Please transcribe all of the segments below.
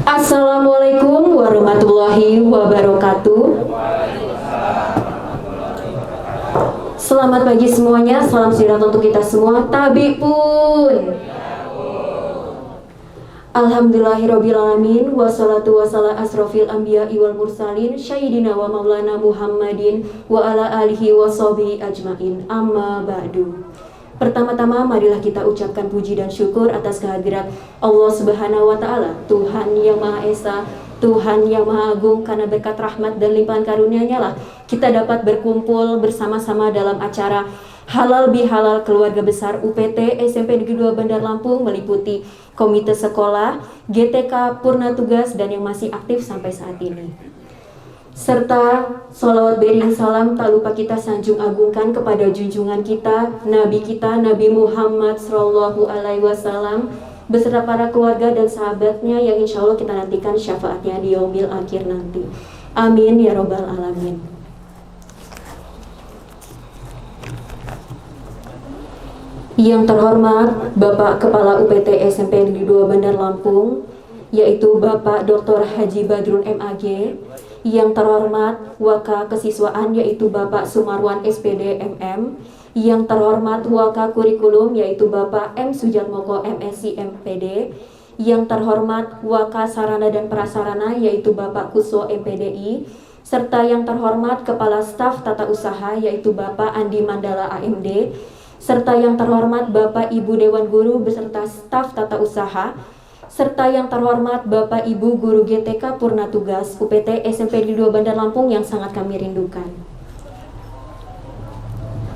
Assalamualaikum warahmatullahi wabarakatuh. Selamat pagi semuanya, salam sejahtera untuk kita semua. Tabi pun. Alhamdulillahirrabbilalamin. Wassalatu wassalam asrofil anbiya wal mursalin Sayyidina wa maulana Muhammadin wa ala alihi wa sahbihi ajmain. Amma ba'du. Pertama-tama marilah kita ucapkan puji dan syukur atas kehadirat Allah Subhanahu wa Ta'ala, Tuhan yang Maha Esa, Tuhan yang Maha Agung. Karena berkat rahmat dan limpahan karunia-Nya lah kita dapat berkumpul bersama-sama dalam acara Halal Bihalal Keluarga Besar UPT SMP Negeri 2 Bandar Lampung, meliputi komite sekolah, GTK, purna tugas, dan yang masih aktif sampai saat ini. Serta sholawat bering salam tak lupa kita sanjung agungkan kepada junjungan kita, Nabi Muhammad Sallallahu Alaihi Wasallam, beserta para keluarga dan sahabatnya yang insya Allah kita nantikan syafaatnya di yaumil akhir nanti. Amin ya robbal alamin. Yang terhormat Bapak Kepala UPT SMP Negeri 2 Bandar Lampung, yaitu Bapak Dr. Haji Badrun MAG. Yang terhormat Waka Kesiswaan, yaitu Bapak Sumarwan SPD MM. Yang terhormat Waka Kurikulum, yaitu Bapak M. Sujatmoko MSc MPD. Yang terhormat Waka Sarana dan Prasarana, yaitu Bapak Kuso MPDI. Serta yang terhormat Kepala Staf Tata Usaha, yaitu Bapak Andi Mandala AMD. Serta yang terhormat Bapak Ibu Dewan Guru beserta staf tata usaha, serta yang terhormat Bapak Ibu Guru GTK Purna Tugas UPT SMP Negeri 2 Bandar Lampung yang sangat kami rindukan.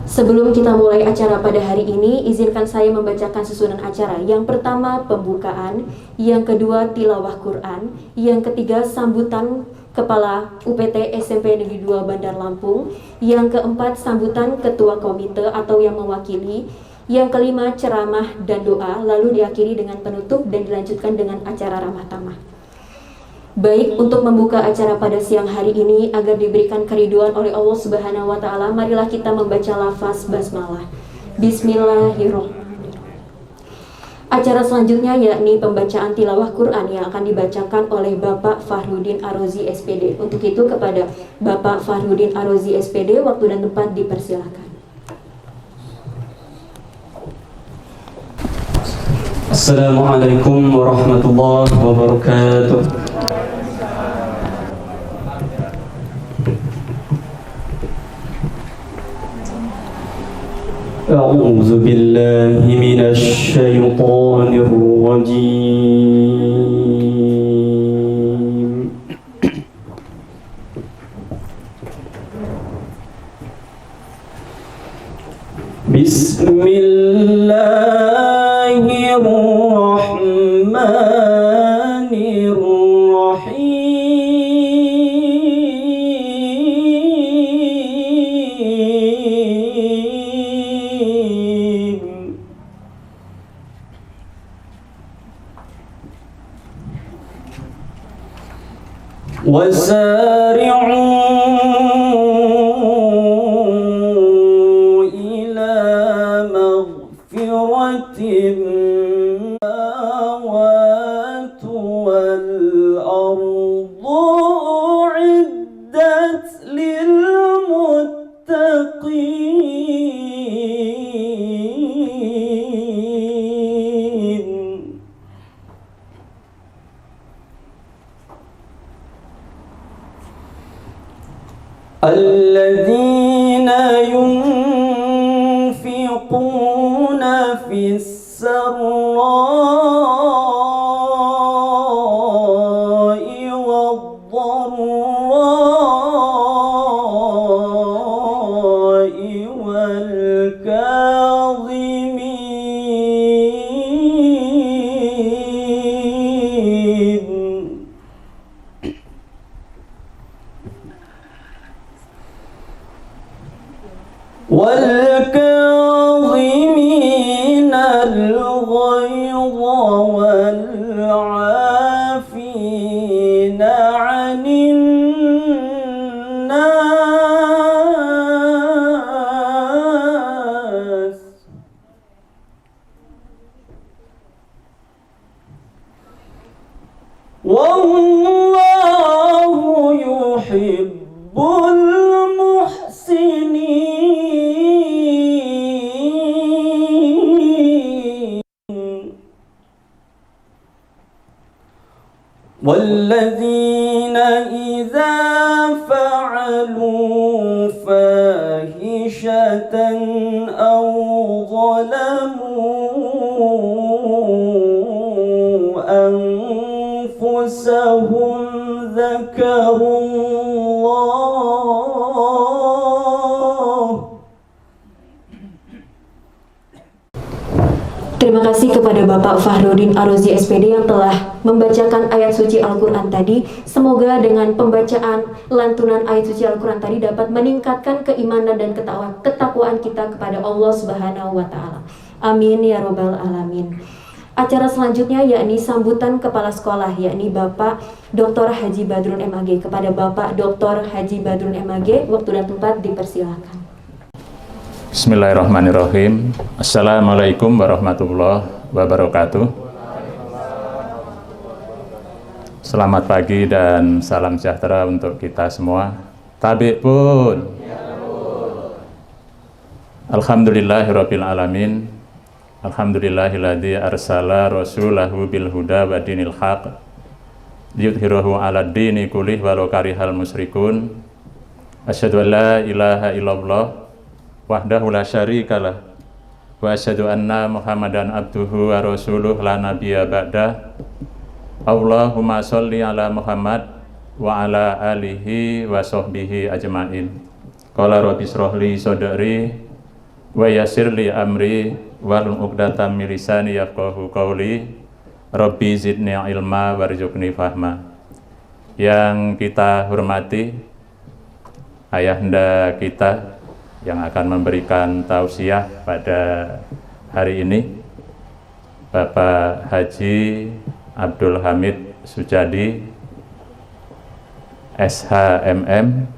Sebelum kita mulai acara pada hari ini, izinkan saya membacakan susunan acara. Yang pertama pembukaan, yang kedua tilawah Quran, yang ketiga sambutan Kepala UPT SMP Negeri 2 Bandar Lampung, yang keempat sambutan Ketua Komite atau yang mewakili, yang kelima ceramah dan doa, lalu diakhiri dengan penutup dan dilanjutkan dengan acara ramah tamah. Baik, untuk membuka acara pada siang hari ini agar diberikan keriduan oleh Allah Subhanahu wa Ta'ala, marilah kita membaca lafaz basmalah. Bismillahirrahmanirrahim. Acara selanjutnya yakni pembacaan tilawah Quran yang akan dibacakan oleh Bapak Fahrudin Arozi SPD. Untuk itu kepada Bapak Fahrudin Arozi SPD, waktu dan tempat dipersilakan. Assalamualaikum warahmatullahi wabarakatuh. أعوذ بالله من الشيطان الرجيم. بسم الله الرحمن الرحيم. وسارعوا إلى مغفرة السماوات والأرض أعدت للمتقين. الذين ينفقون في السراء والضراء والكاظمين الغيظ والعافين عن الناس wallahu yuhibbul muhsinin. Walladzina idza fa'alu fahishatan aw zalamu anfusahum dzakarullah. Terima kasih kepada Bapak Fahrudin Arozi SPD yang telah membacakan ayat suci Al-Quran tadi. Semoga dengan pembacaan lantunan ayat suci Al-Quran tadi dapat meningkatkan keimanan dan ketakwaan kita kepada Allah Subhanahu wa Ta'ala. Amin ya Rabbal Alamin. Acara selanjutnya yakni sambutan kepala sekolah, yakni Bapak Dr. Haji Badrun MAG. Kepada Bapak Dr. Haji Badrun MAG, waktu dan tempat dipersilakan. Bismillahirrahmanirrahim. Assalamualaikum warahmatullahi wabarakatuh. Selamat pagi dan salam sejahtera untuk kita semua. Tabik pun. Alhamdulillahirabbil alamin. Alhamdulillahilladzi arsala rasulahu bil huda wa dinil haq liyudhhirahu 'alad dini kullih walau karihal musyrikun. Asyhadu an la ilaha illallah wahdahu la syarikalah wa asyhadu anna Muhammadan abduhu wa rasuluh la nabiyya ba'dah. Allahumma sholli ala Muhammad wa ala alihi wa sahbihi ajmain. Qala rabbi shrahli sadri wa yassirli amri wahlul 'uqdatam min lisani yafqahu qawli. Rabbi zidni ilma warzuqni fahma. Yang kita hormati ayahanda kita yang akan memberikan tausiah pada hari ini, Bapak Haji Abdul Hamid Sujadi SHMM.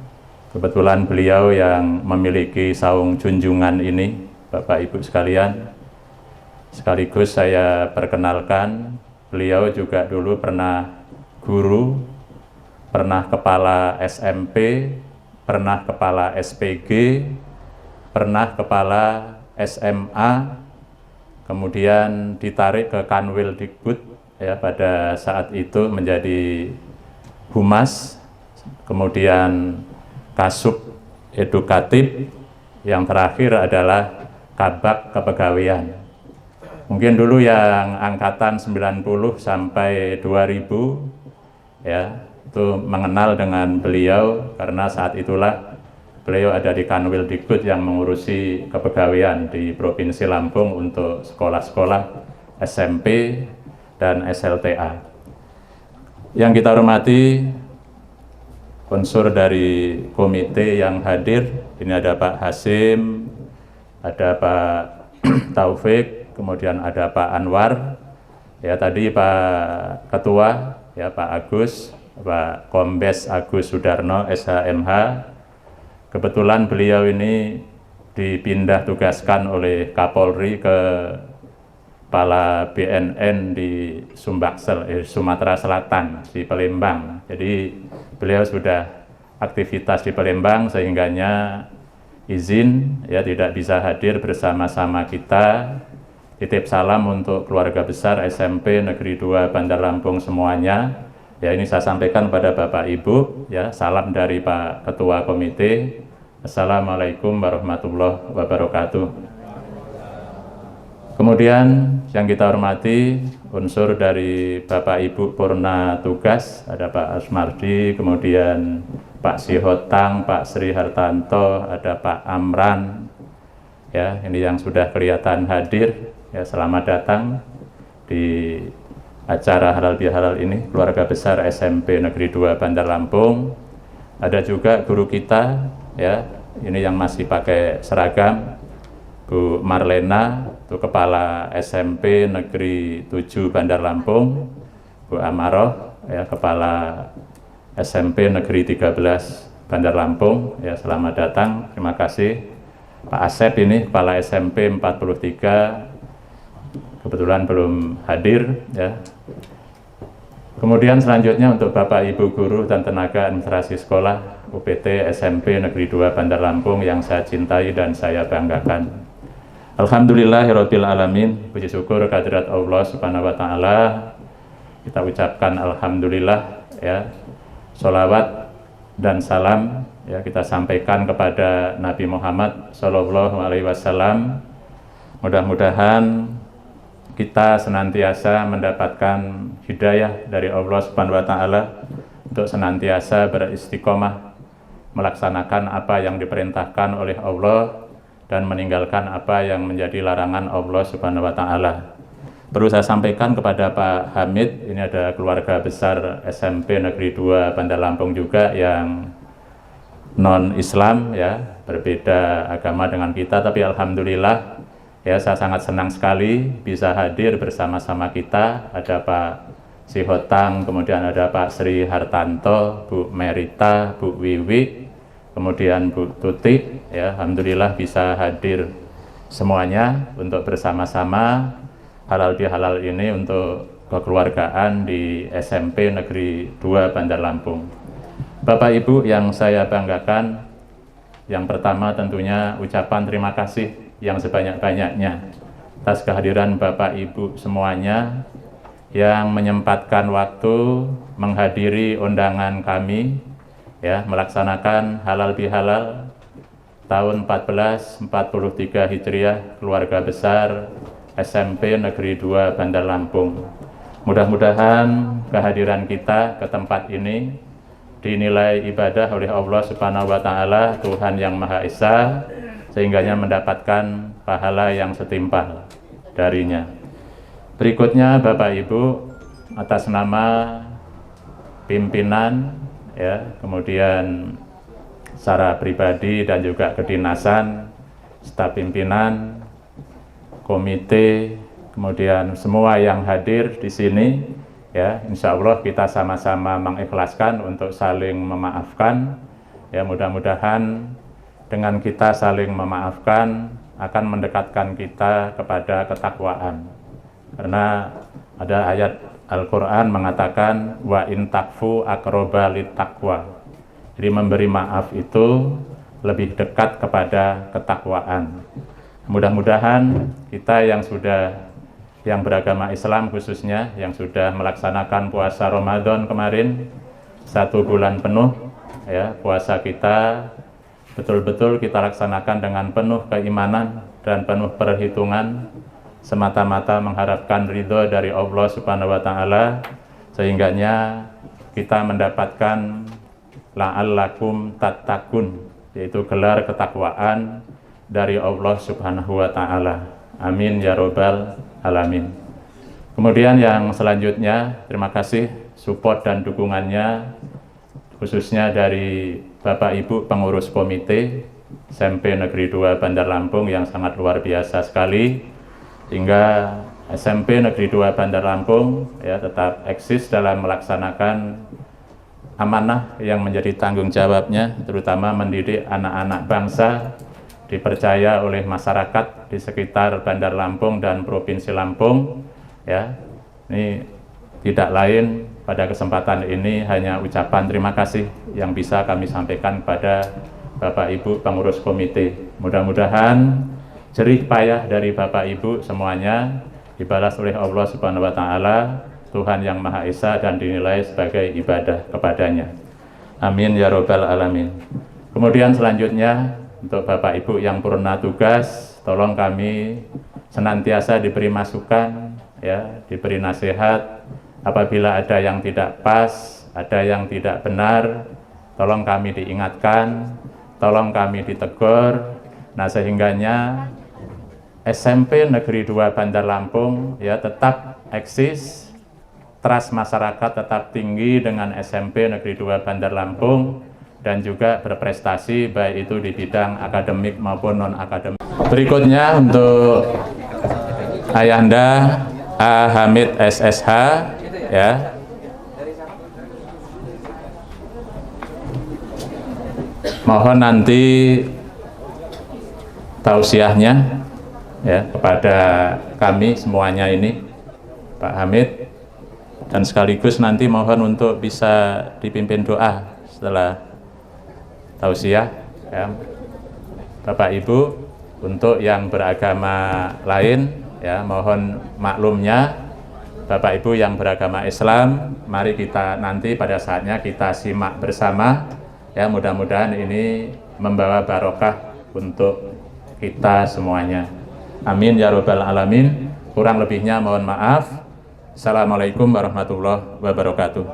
Kebetulan beliau yang memiliki saung junjungan ini, Bapak Ibu sekalian. Sekaligus saya perkenalkan, beliau juga dulu pernah guru, pernah kepala SMP, pernah kepala SPG, pernah kepala SMA, kemudian ditarik ke Kanwil Dikbud ya, pada saat itu menjadi humas, kemudian kasub edukatif, yang terakhir adalah kabak kepegawaian. Mungkin dulu yang angkatan 90 sampai 2000 ya, itu mengenal dengan beliau karena saat itulah beliau ada di Kanwil Dikbud yang mengurusi kepegawaian di Provinsi Lampung untuk sekolah-sekolah SMP dan SLTA. Yang kita hormati unsur dari komite yang hadir, ini ada Pak Hasim, ada Pak Taufik, kemudian ada Pak Anwar, ya tadi Pak Ketua, ya Pak Agus, Pak Kombes Agus Sudarno SHMH. Kebetulan beliau ini dipindah tugaskan oleh Kapolri ke Kepala BNN di Sumbaksel, Sumatera Selatan, di Palembang. Jadi beliau sudah aktivitas di Palembang sehingganya izin ya tidak bisa hadir bersama-sama kita. Titip salam untuk keluarga besar SMP Negeri 2 Bandar Lampung semuanya. Ya, ini saya sampaikan pada Bapak Ibu, ya, salam dari Pak Ketua Komite. Assalamualaikum warahmatullahi wabarakatuh. Kemudian yang kita hormati unsur dari Bapak Ibu Purna Tugas, ada Pak Asmardi, kemudian Pak Sihotang, Pak Sri Hartanto, ada Pak Amran. Ya, ini yang sudah kelihatan hadir. Ya, selamat datang di acara halal bihalal ini, keluarga besar SMP Negeri 2 Bandar Lampung. Ada juga guru kita, ya, ini yang masih pakai seragam, Bu Marlena, itu kepala SMP Negeri 7 Bandar Lampung. Bu Amaroh, ya, kepala SMP Negeri 13 Bandar Lampung. Ya, selamat datang, terima kasih. Pak Asep ini kepala SMP 43, kebetulan belum hadir, ya. Kemudian selanjutnya untuk Bapak Ibu guru dan tenaga administrasi sekolah UPT SMP Negeri 2 Bandar Lampung yang saya cintai dan saya banggakan. Alhamdulillahirabbil alamin. Puji syukur kehadirat Allah Subhanahu wa taala. Kita ucapkan alhamdulillah ya. Sholawat dan salam ya kita sampaikan kepada Nabi Muhammad sallallahu alaihi wasallam. Mudah-mudahan kita senantiasa mendapatkan hidayah dari Allah Subhanahu wa taala untuk senantiasa beristiqomah melaksanakan apa yang diperintahkan oleh Allah dan meninggalkan apa yang menjadi larangan Allah Subhanahu wa taala. Perlu saya sampaikan kepada Pak Hamid, ini ada keluarga besar SMP Negeri 2 Bandar Lampung juga yang non-Islam ya, berbeda agama dengan kita, tapi alhamdulillah ya, saya sangat senang sekali bisa hadir bersama-sama kita. Ada Pak Sihotang, kemudian ada Pak Sri Hartanto, Bu Merita, Bu Wiwi, kemudian Bu Tuti. Ya, alhamdulillah bisa hadir semuanya untuk bersama-sama halal bihalal ini untuk kekeluargaan di SMP Negeri 2 Bandar Lampung. Bapak Ibu yang saya banggakan, yang pertama tentunya ucapan terima kasih yang sebanyak-banyaknya atas kehadiran Bapak Ibu semuanya yang menyempatkan waktu menghadiri undangan kami ya melaksanakan halal bihalal tahun 1443 Hijriah keluarga besar SMP Negeri 2 Bandar Lampung. Mudah-mudahan kehadiran kita ke tempat ini dinilai ibadah oleh Allah Subhanahu wa taala, Tuhan yang Maha Esa, sehingganya mendapatkan pahala yang setimpal darinya. Berikutnya Bapak Ibu, atas nama pimpinan ya, kemudian secara pribadi dan juga kedinasan, staf pimpinan, komite, kemudian semua yang hadir di sini ya, insya Allah kita sama-sama mengikhlaskan untuk saling memaafkan ya, mudah-mudahan dengan kita saling memaafkan akan mendekatkan kita kepada ketakwaan. Karena ada ayat Al-Quran mengatakan wa in takfu aqraba lit taqwa. Jadi memberi maaf itu lebih dekat kepada ketakwaan. Mudah-mudahan kita yang beragama Islam khususnya yang sudah melaksanakan puasa Ramadan kemarin 1 bulan penuh ya, puasa kita betul-betul kita laksanakan dengan penuh keimanan dan penuh perhitungan semata-mata mengharapkan ridho dari Allah Subhanahu wa taala, sehingganya kita mendapatkan la'allakum tattaqun, yaitu gelar ketakwaan dari Allah Subhanahu wa taala. Amin ya rabbal alamin. Kemudian yang selanjutnya, terima kasih support dan dukungannya khususnya dari Bapak Ibu pengurus komite SMP Negeri 2 Bandar Lampung yang sangat luar biasa sekali, hingga SMP Negeri 2 Bandar Lampung ya tetap eksis dalam melaksanakan amanah yang menjadi tanggung jawabnya, terutama mendidik anak-anak bangsa, dipercaya oleh masyarakat di sekitar Bandar Lampung dan Provinsi Lampung ya. Ini tidak lain, pada kesempatan ini hanya ucapan terima kasih yang bisa kami sampaikan kepada Bapak Ibu pengurus komite. Mudah-mudahan jerih payah dari Bapak Ibu semuanya dibalas oleh Allah Subhanahu wa taala, Tuhan yang Maha Esa, dan dinilai sebagai ibadah kepadanya. Amin ya rabbal alamin. Kemudian selanjutnya untuk Bapak Ibu yang purna tugas, tolong kami senantiasa diberi masukan ya, diberi nasihat. Apabila ada yang tidak pas, ada yang tidak benar, tolong kami diingatkan, tolong kami ditegur. Nah, sehingganya SMP Negeri 2 Bandar Lampung ya tetap eksis, trust masyarakat tetap tinggi dengan SMP Negeri 2 Bandar Lampung, dan juga berprestasi baik itu di bidang akademik maupun non-akademik. Berikutnya untuk Ayahanda A. Hamid SSH ya. Mohon nanti tausiahnya ya kepada kami semuanya ini, Pak Hamid, Dan sekaligus nanti mohon untuk bisa dipimpin doa setelah tausiah ya. Bapak Ibu, untuk yang beragama lain ya mohon maklumnya. Bapak Ibu yang beragama Islam, mari kita nanti pada saatnya kita simak bersama ya, mudah-mudahan ini membawa barokah untuk kita semuanya. Amin ya rabbal alamin. Kurang lebihnya mohon maaf. Assalamualaikum warahmatullahi wabarakatuh.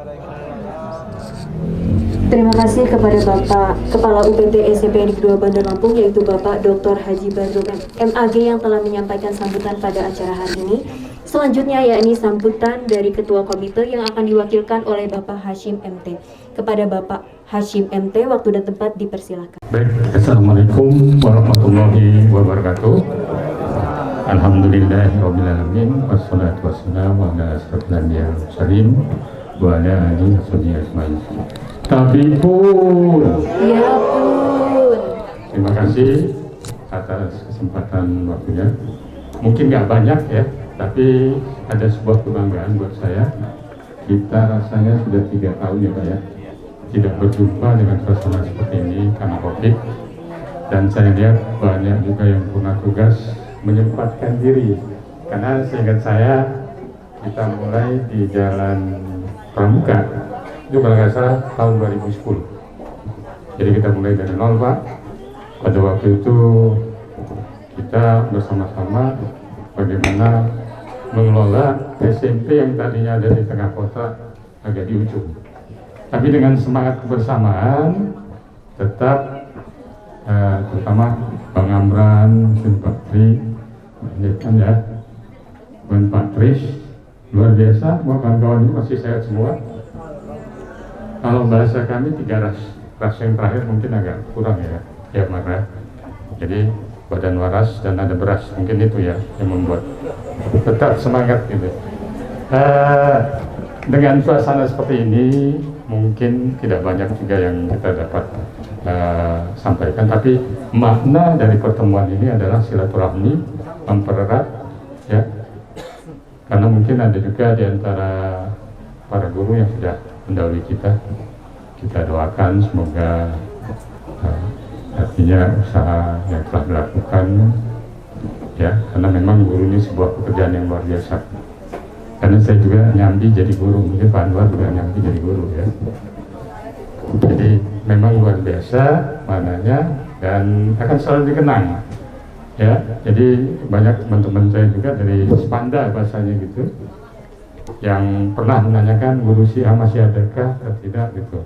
Terima kasih kepada Bapak Kepala UPT SMP Negeri 2 Bandar Lampung, yaitu Bapak Dr. Haji Badrul MAG yang telah menyampaikan sambutan pada acara hari ini. Selanjutnya yakni sambutan dari Ketua Komite yang akan diwakilkan oleh Bapak Hashim MT. Kepada Bapak Hashim MT, waktu dan tempat dipersilakan. Baik, Assalamualaikum warahmatullahi wabarakatuh. Alhamdulillahirrahmanirrahim. Wassalatu wassalamu ala asyrafil anbiya'i wal mursalin wa ala alihi washabihi ajmain. Tapi pun, Ya pun. terima kasih atas kesempatan waktunya. Mungkin nggak banyak ya, tapi ada sebuah kebanggaan buat saya. Kita rasanya sudah 3 tahun ya Pak ya, tidak berjumpa dengan suasana seperti ini karena COVID. Dan saya lihat banyak juga yang pernah tugas menyempatkan diri, karena seingat saya kita mulai di Jalan Pramuka itu kalau nggak salah tahun 2010. Jadi kita mulai dari nol Pak. Pada waktu itu kita bersama-sama bagaimana mengelola SMP yang tadinya ada di tengah kota agak di ujung. Tapi dengan semangat kebersamaan tetap terutama Bang Amran, Pak Tri, ya, dan Pak Tris, luar biasa, kawan-kawan ini masih sehat semua. Kalau bahasa kami 3 ras yang terakhir mungkin agak kurang ya marah. Jadi badan waras dan ada beras, mungkin itu ya yang membuat tetap semangat gitu. Dengan suasana seperti ini mungkin tidak banyak juga yang kita dapat sampaikan, tapi makna dari pertemuan ini adalah silaturahmi, mempererat ya, karena mungkin ada juga di antara para guru yang sudah mendahului kita doakan semoga artinya usaha yang telah dilakukan ya, karena memang guru ini sebuah pekerjaan yang luar biasa. Karena saya juga nyambi jadi guru, mungkin Pak Anwar juga nyambi jadi guru ya. Jadi memang luar biasa maknanya dan akan selalu dikenang ya. Jadi banyak teman-teman saya juga dari Spanda bahasanya gitu, yang pernah menanyakan guru Syiah masih adakah atau tidak gitu,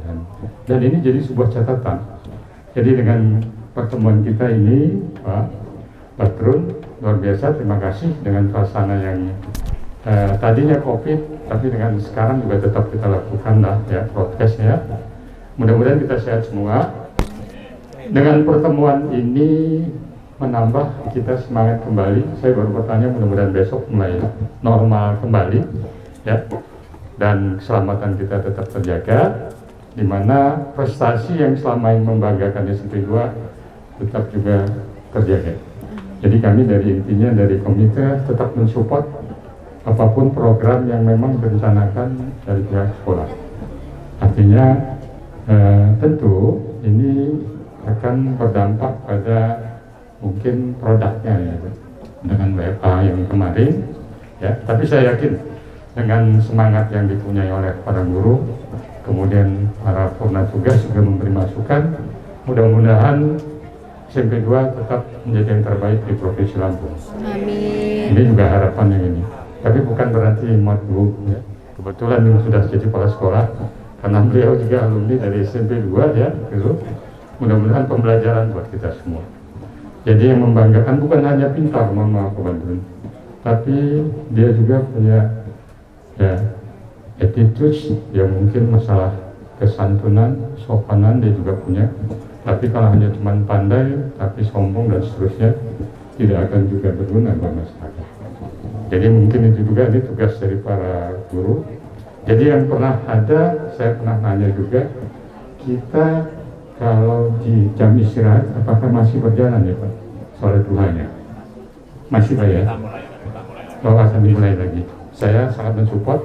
dan ini jadi sebuah catatan. Jadi dengan pertemuan kita ini Pak Badrul, luar biasa, terima kasih dengan suasana yang tadinya COVID, tapi dengan sekarang juga tetap kita lakukan lah ya podcast ya. Mudah-mudahan kita sehat semua. Dengan pertemuan ini menambah kita semangat kembali. Saya baru bertanya, mudah-mudahan besok mulai normal kembali ya. Dan keselamatan kita tetap terjaga, di mana prestasi yang selama ini membanggakan SMP 2 tetap juga terjaga. Jadi kami dari intinya dari komite tetap mensupport apapun program yang memang direncanakan dari pihak sekolah. Artinya tentu ini akan berdampak pada mungkin produknya ya, dengan WFA yang kemarin ya. Tapi saya yakin dengan semangat yang dipunyai oleh para guru, kemudian para purna tugas juga memberi masukan, mudah-mudahan SMP 2 tetap menjadi yang terbaik di Provinsi Lampung. Amin. Ini juga harapan yang ini. Tapi bukan berarti mat bu ya. Kebetulan yang sudah jadi kepala sekolah, karena beliau juga alumni dari SMP 2 ya gitu. Mudah-mudahan pembelajaran buat kita semua. Jadi yang membanggakan bukan hanya pintar, mohon maaf Pak Badrul, tapi dia juga punya ya attitude yang mungkin masalah kesantunan, sopanan dia juga punya. Tapi kalau hanya cuma pandai tapi sombong dan seterusnya, tidak akan juga berguna buat masyarakat. Jadi mungkin itu juga ini tugas dari para guru. Jadi yang pernah ada, saya pernah nanya juga, kita kalau di jam istirahat apakah masih berjalan ya Pak sholat duhanya? Masih Pak ya? Bahwa akan dimulai lagi. Saya sangat mensupport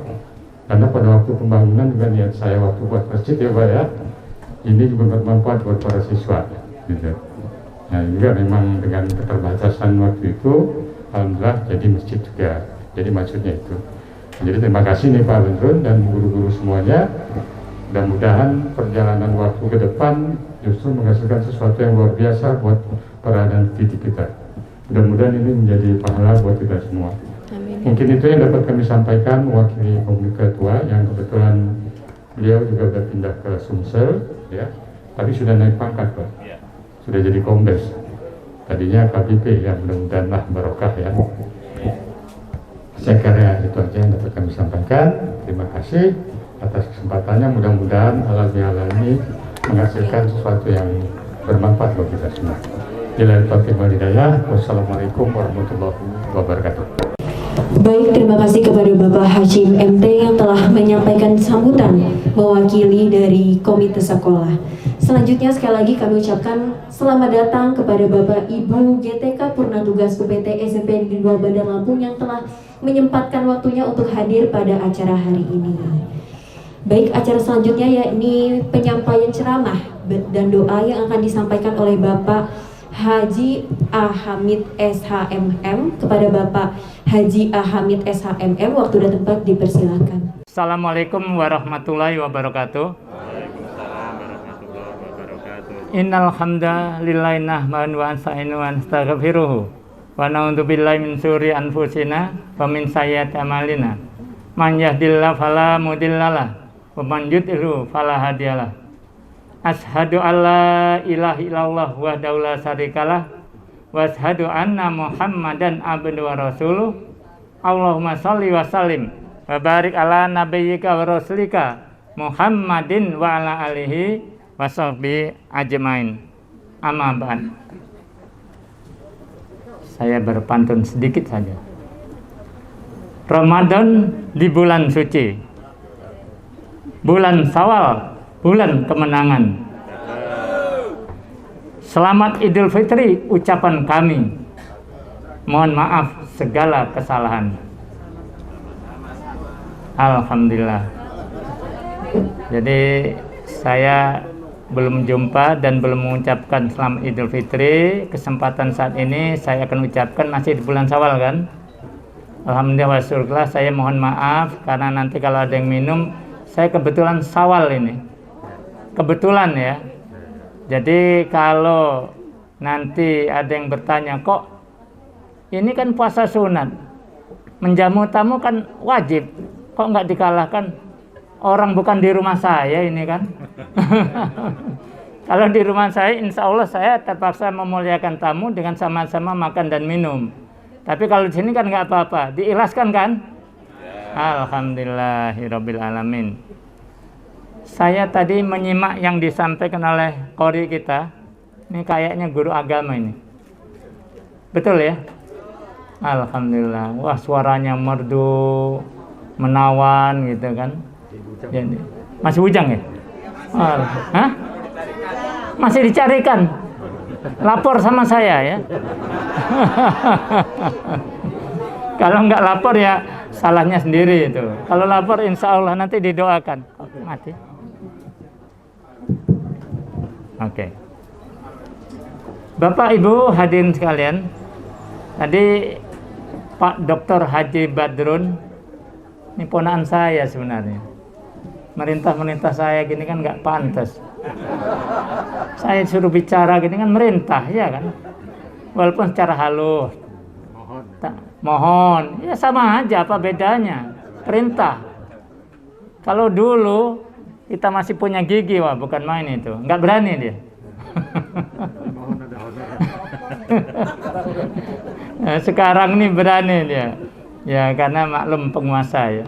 Karena pada waktu pembangunan juga niat saya waktu buat masjid ya Pak ya, ini juga bermanfaat buat para siswa gitu. Nah juga memang dengan keterbatasan waktu itu alhamdulillah jadi masjid juga, jadi maksudnya itu. Jadi terima kasih nih Pak Badrun dan guru-guru semuanya. Mudah-mudahan perjalanan waktu ke depan justru menghasilkan sesuatu yang luar biasa buat para dan didik kita. Mudah-mudahan ini menjadi pahala buat kita semua. Amin. Mungkin itu yang dapat kami sampaikan mewakili Komite Ketua yang kebetulan beliau juga sudah pindah ke Sumsel ya, tapi sudah naik pangkat Pak. Sudah jadi kombes. Tadinya KBP ya, mudah-mudahan lah barokah ya. Saya kira itu aja yang dapat kami sampaikan. Terima kasih atas kesempatannya, mudah-mudahan halal bihalal ini menghasilkan sesuatu yang bermanfaat bagi kita semua. Billahi taufiq wal hidayah. Wassalamualaikum warahmatullahi wabarakatuh. Baik, terima kasih kepada Bapak Hashim MT yang telah menyampaikan sambutan mewakili dari Komite Sekolah. Selanjutnya sekali lagi kami ucapkan selamat datang kepada Bapak Ibu GTK Purnatugas UPT SMP Negeri 2 Bandar Lampung yang telah menyempatkan waktunya untuk hadir pada acara hari ini. Baik, acara selanjutnya yakni penyampaian ceramah dan doa yang akan disampaikan oleh Bapak Haji A. Hamid SHMM. Kepada Bapak Haji A. Hamid SHMM, waktu dan tempat dipersilakan. Assalamualaikum warahmatullahi wabarakatuh. Innal hamdalillahi nahmaduhu wa nasta'inu wa nastaghfiruh wa na'udzu billahi min syururi anfusina wa min sayyiati a'malina. Man yahdihillahu fala mudhillalah wa man yudhlil fala hadiyalah. Ashhadu alla ilaha illallah wahdahu la syarikalah wa ashhadu anna Muhammadan abduhu wa rasuluh. Allahumma shalli wa sallim wa barik ala nabiyyika wa rasulika Muhammadin wa ala alihi wa sahbihi ajmain. Amma ba'd. Saya berpantun sedikit saja. Ramadan di bulan suci, bulan Syawal, bulan kemenangan. Selamat Idul Fitri ucapan kami. Mohon maaf segala kesalahan. Alhamdulillah. Jadi saya belum jumpa dan belum mengucapkan selamat Idul Fitri. Kesempatan saat ini saya akan ucapkan, masih di bulan Syawal kan. Alhamdulillah wasyukurlah, saya mohon maaf karena nanti kalau ada yang minum, saya kebetulan Syawal ini. Kebetulan ya. Jadi kalau nanti ada yang bertanya, kok ini kan puasa sunat, menjamu tamu kan wajib, kok nggak dikalahkan? Orang bukan di rumah saya ini kan. Kalau di rumah saya, insya Allah saya terpaksa memuliakan tamu dengan sama-sama makan dan minum. Tapi kalau di sini kan nggak apa-apa, diikhlaskan kan? Alhamdulillahirabbil alamin. Saya tadi menyimak yang disampaikan oleh qori kita. Ini kayaknya guru agama ini. Betul ya? Alhamdulillah. Wah, suaranya merdu, menawan gitu kan. Jadi, masih bujang ya? Hah? Masih dicarikan. Lapor sama saya ya. Kalau nggak lapor ya salahnya sendiri itu. Kalau lapor insya Allah nanti didoakan. Mati. Oke. Bapak Ibu hadirin sekalian, tadi Pak Dr. Haji Badrun, ini ponakan saya sebenarnya. Merintah saya gini kan nggak pantas. Saya suruh bicara gini kan merintah, ya kan? Walaupun secara halus. Mohon, ya sama aja, apa bedanya? Perintah. Kalau dulu kita masih punya gigi, wah bukan main itu, nggak berani dia. Nah, sekarang ini berani dia, ya karena maklum penguasa ya.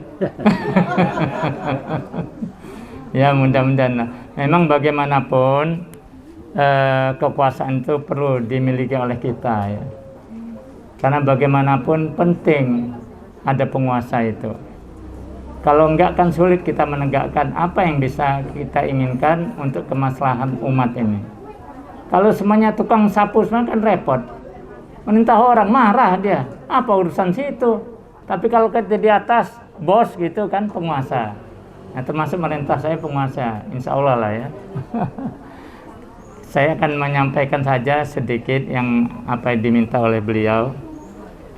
Ya mudah-mudahan. Memang bagaimanapun kekuasaan itu perlu dimiliki oleh kita ya. Karena bagaimanapun penting ada penguasa itu. Kalau enggak kan sulit kita menegakkan apa yang bisa kita inginkan untuk kemaslahatan umat ini. Kalau semuanya tukang sapu semua kan repot. Menintah orang marah dia. Apa urusan situ? Tapi kalau kita di atas, bos gitu kan, penguasa. Nah, termasuk merintah saya penguasa, insya Allah lah ya. Saya akan menyampaikan saja sedikit yang apa yang diminta oleh beliau.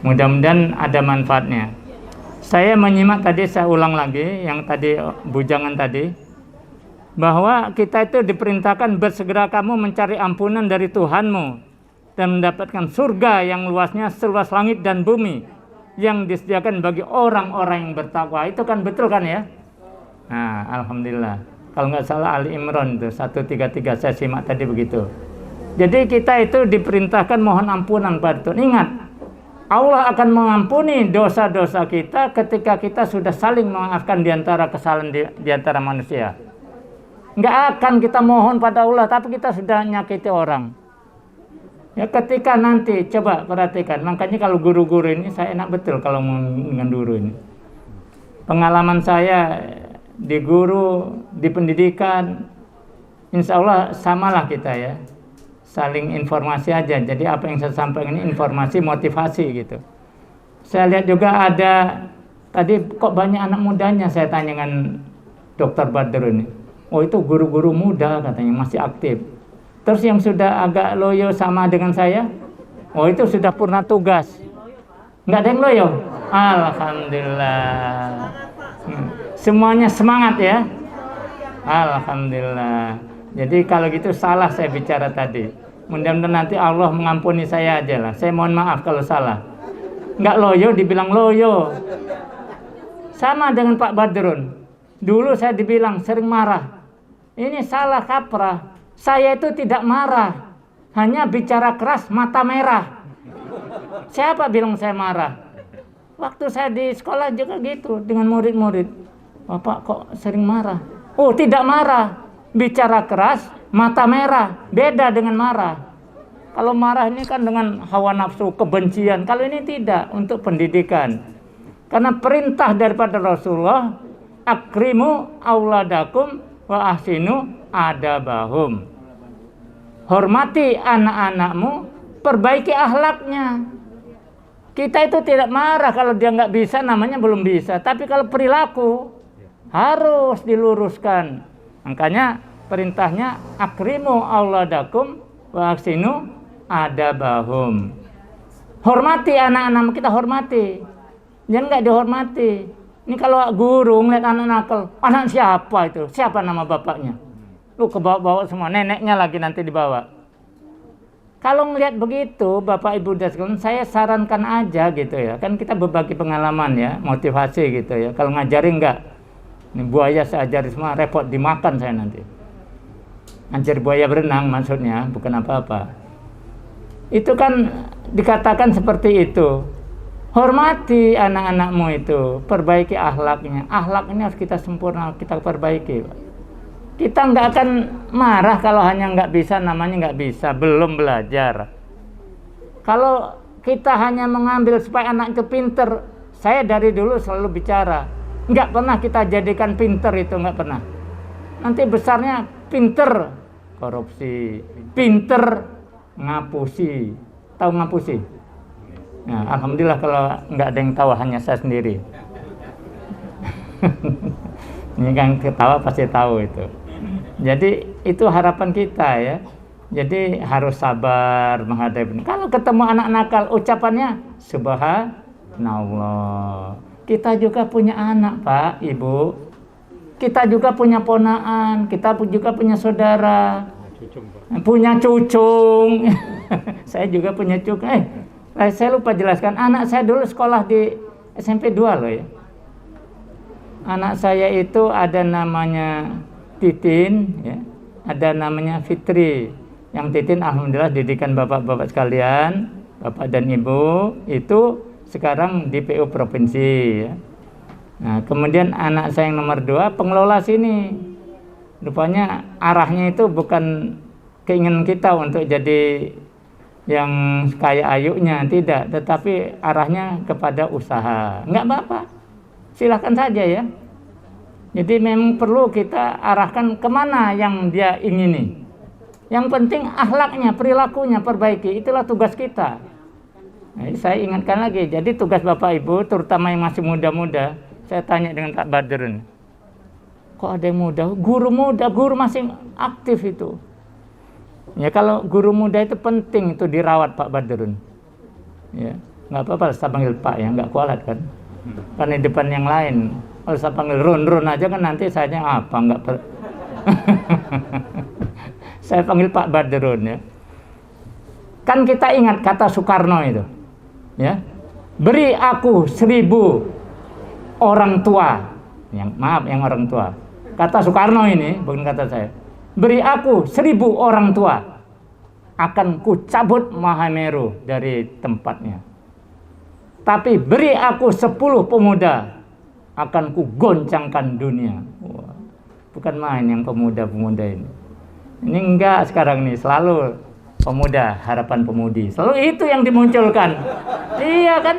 Mudah-mudahan ada manfaatnya. Saya menyimak tadi, saya ulang lagi yang tadi bujangan tadi, bahwa kita itu diperintahkan bersegera kamu mencari ampunan dari Tuhanmu dan mendapatkan surga yang luasnya seluas langit dan bumi yang disediakan bagi orang-orang yang bertakwa. Itu kan betul kan ya? Nah, alhamdulillah. Kalau nggak salah Ali Imran itu 133, saya simak tadi begitu. Jadi kita itu diperintahkan mohon ampunan pada Tuhan. Ingat, Allah akan mengampuni dosa-dosa kita ketika kita sudah saling memaafkan di antara kesalahan di antara manusia. Nggak akan kita mohon pada Allah, tapi kita sudah nyakiti orang. Ya, ketika nanti, coba perhatikan, makanya kalau guru-guru ini, saya enak betul kalau dengan guru ini. Pengalaman saya di guru, di pendidikan, insya Allah samalah kita ya, saling informasi aja. Jadi apa yang saya sampaikan ini informasi, motivasi gitu. Saya lihat juga ada, tadi kok banyak anak mudanya, saya tanya dengan Dr. Badr ini. Oh itu guru-guru muda katanya, masih aktif. Terus yang sudah agak loyo sama dengan saya, oh itu sudah purna tugas. Nggak ada yang loyo? Alhamdulillah. Semuanya semangat ya. Alhamdulillah. Jadi kalau gitu salah saya bicara tadi. Mudah-mudahan nanti Allah mengampuni saya aja lah. Saya mohon maaf kalau salah. Nggak loyo dibilang loyo. Sama dengan Pak Badrun. Dulu saya dibilang sering marah. Ini salah kaprah. Saya itu tidak marah. Hanya bicara keras, mata merah. Siapa bilang saya marah? Waktu saya di sekolah juga gitu dengan murid-murid. Bapak kok sering marah? Oh tidak marah. Bicara keras, mata merah. Beda dengan marah. Kalau marah ini kan dengan hawa nafsu, kebencian. Kalau ini tidak, untuk pendidikan. Karena perintah daripada Rasulullah, akrimu auladakum wa ahsinu adabahum. Hormati anak-anakmu, perbaiki akhlaknya. Kita itu tidak marah kalau dia nggak bisa, namanya belum bisa. Tapi kalau perilaku harus diluruskan. Makanya perintahnya akrimu auladakum wa ahsinu adabahum. Hormati anak-anak kita, hormati. Jangan nggak dihormati. Ini kalau guru ngeliat anak nakal, anak siapa itu? Siapa nama bapaknya? Lu kebawa-bawa semua, neneknya lagi nanti dibawa. Kalau ngelihat begitu, Bapak Ibu dan sekalian, saya sarankan aja gitu ya. Kan kita berbagi pengalaman ya, motivasi gitu ya. Kalau ngajari enggak, ini buaya saya ajari semua, repot dimakan saya nanti. Ngajar buaya berenang maksudnya, bukan apa-apa. Itu kan dikatakan seperti itu. Hormati anak-anakmu itu, perbaiki akhlaknya. Akhlak ini harus kita sempurna, kita perbaiki. Kita nggak akan marah kalau hanya nggak bisa, namanya nggak bisa, belum belajar. Kalau kita hanya mengambil supaya anak itu pinter, saya dari dulu selalu bicara, nggak pernah kita jadikan pinter itu, nggak pernah. Nanti besarnya pinter korupsi, pinter ngapusi. Tahu ngapusi? Nah, alhamdulillah kalau nggak ada yang tahu, hanya saya sendiri. Ini kan ketawa pasti tahu itu. Jadi itu harapan kita ya. Jadi harus sabar menghadapi. Kalau ketemu anak nakal, ucapannya subhanallah. Kita juga punya anak, Pak, Ibu. Kita juga punya ponaan, kita juga punya saudara. Punya cucung. Saya juga punya cucung. Saya lupa jelaskan, anak saya dulu sekolah di SMP 2 loh ya. Anak saya itu ada namanya Titin, ya. Ada namanya Fitri. Yang Titin alhamdulillah didikan bapak-bapak sekalian, bapak dan ibu, itu sekarang di PU provinsi ya. Nah, kemudian anak saya yang nomor 2 pengelola sini. Rupanya arahnya itu bukan keinginan kita untuk jadi yang kaya ayunya, tidak, tetapi arahnya kepada usaha. Enggak apa-apa, silahkan saja ya. Jadi memang perlu kita arahkan kemana yang dia ingini. Yang penting akhlaknya, perilakunya perbaiki, itulah tugas kita. Nah, saya ingatkan lagi, jadi tugas Bapak Ibu, terutama yang masih muda-muda, Saya tanya dengan Pak Badrun, kok ada yang muda? Guru masih aktif itu. Ya kalau guru muda itu penting itu dirawat Pak Badrun. Ya, nggak apa-apa saya panggil Pak ya, nggak kualat kan. Kan di depan yang lain. Kalau saya panggil Run aja kan nanti saya apa nggak saya panggil Pak Badrun ya. Kan kita ingat kata Soekarno itu, ya. Beri aku 1000 orang tua, yang orang tua. Kata Soekarno ini, bukan kata saya. Beri aku 1000 orang tua, akan ku cabut Mahameru dari tempatnya. Tapi beri aku 10 pemuda, akan ku goncangkan dunia. Wah, bukan main yang pemuda-pemuda ini. Ini enggak sekarang nih, selalu pemuda, harapan pemudi. Selalu itu yang dimunculkan. Iya kan?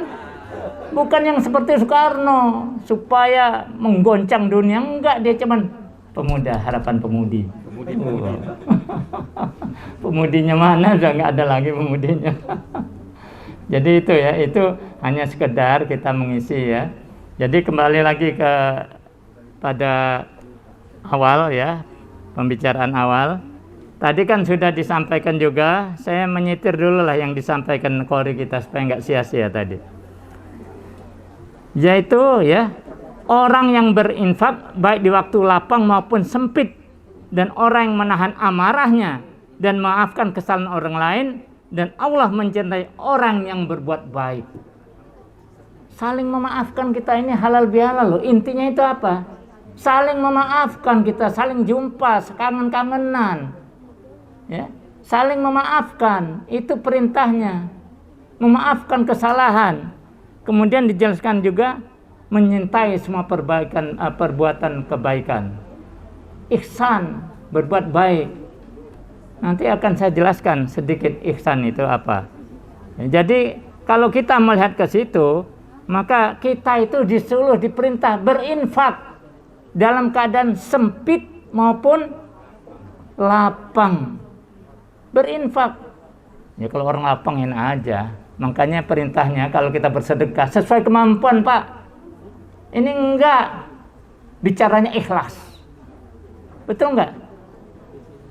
Bukan yang seperti Soekarno supaya menggoncang dunia, enggak, dia cuman pemuda, harapan pemudi. Pemudinya mana, udah enggak ada lagi pemudinya. Jadi itu ya, itu hanya sekedar kita mengisi ya. Jadi kembali lagi pada awal ya, pembicaraan awal. Tadi kan sudah disampaikan juga, saya menyitir dulu lah yang disampaikan Qori kita supaya enggak sia-sia tadi. Yaitu ya, orang yang berinfak baik di waktu lapang maupun sempit, dan orang yang menahan amarahnya dan memaafkan kesalahan orang lain, dan Allah mencintai orang yang berbuat baik. Saling memaafkan kita ini halal bihalal loh. Intinya itu apa? Saling memaafkan kita, saling jumpa, kangen-kangenan. Ya, saling memaafkan, itu perintahnya. Memaafkan kesalahan. Kemudian dijelaskan juga menyintai semua perbuatan kebaikan. Ihsan, berbuat baik. Nanti akan saya jelaskan sedikit ihsan itu apa. Jadi kalau kita melihat ke situ, maka kita itu disuruh diperintah berinfak dalam keadaan sempit maupun lapang. Berinfak. Ya kalau orang lapang enak aja. Makanya perintahnya kalau kita bersedekah sesuai kemampuan, Pak. Ini enggak bicaranya ikhlas. Betul enggak?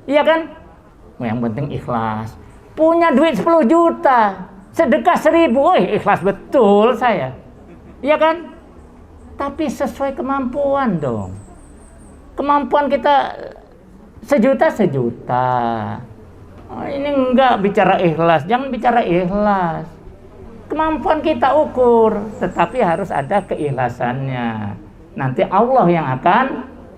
Iya kan? Yang penting ikhlas. Punya duit 10 juta, sedekah 1000, ikhlas betul saya. Iya kan? Tapi sesuai kemampuan dong. Kemampuan kita sejuta. Ini enggak bicara ikhlas, jangan bicara ikhlas. Kemampuan kita ukur, tetapi harus ada keikhlasannya. Nanti Allah yang akan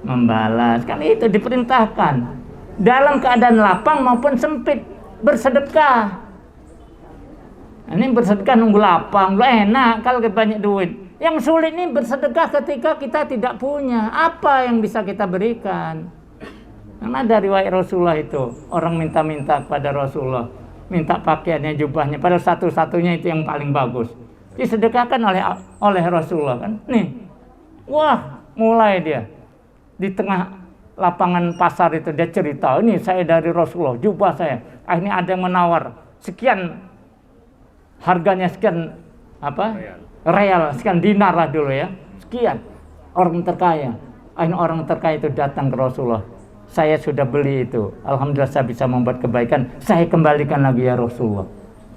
membalas. Kan itu diperintahkan. Dalam keadaan lapang maupun sempit, bersedekah. Ini bersedekah nunggu lapang, lu enak kalau banyak duit. Yang sulit ini bersedekah ketika kita tidak punya. Apa yang bisa kita berikan? Karena dari riwayat Rasulullah itu, orang minta-minta kepada Rasulullah. Minta pakaiannya, jubahnya, padahal satu-satunya itu yang paling bagus. Disedekahkan oleh Rasulullah kan. Nih, wah, mulai dia di tengah lapangan pasar itu dia cerita, ini saya dari Rasulullah, jubah saya. Akhirnya ada yang menawar sekian, harganya sekian real, sekian dinar lah dulu ya, sekian. Orang terkaya. Akhirnya orang terkaya itu datang ke Rasulullah. Saya sudah beli itu. Alhamdulillah saya bisa membuat kebaikan. Saya kembalikan lagi ya Rasulullah.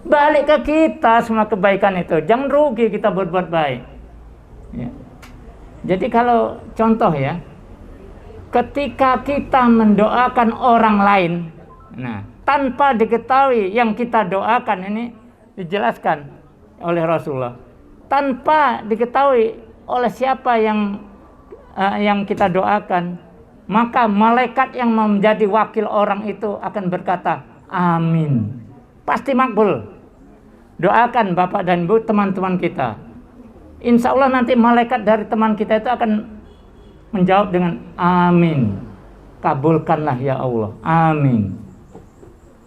Balik ke kita semua kebaikan itu. Jangan rugi kita berbuat baik. Ya. Jadi kalau contoh ya, ketika kita mendoakan orang lain, nah tanpa diketahui yang kita doakan, ini dijelaskan oleh Rasulullah. Tanpa diketahui oleh siapa yang kita doakan, maka malaikat yang menjadi wakil orang itu akan berkata, amin. Pasti makbul. Doakan Bapak dan Ibu, teman-teman kita. Insya Allah nanti malaikat dari teman kita itu akan menjawab dengan amin. Kabulkanlah ya Allah. Amin.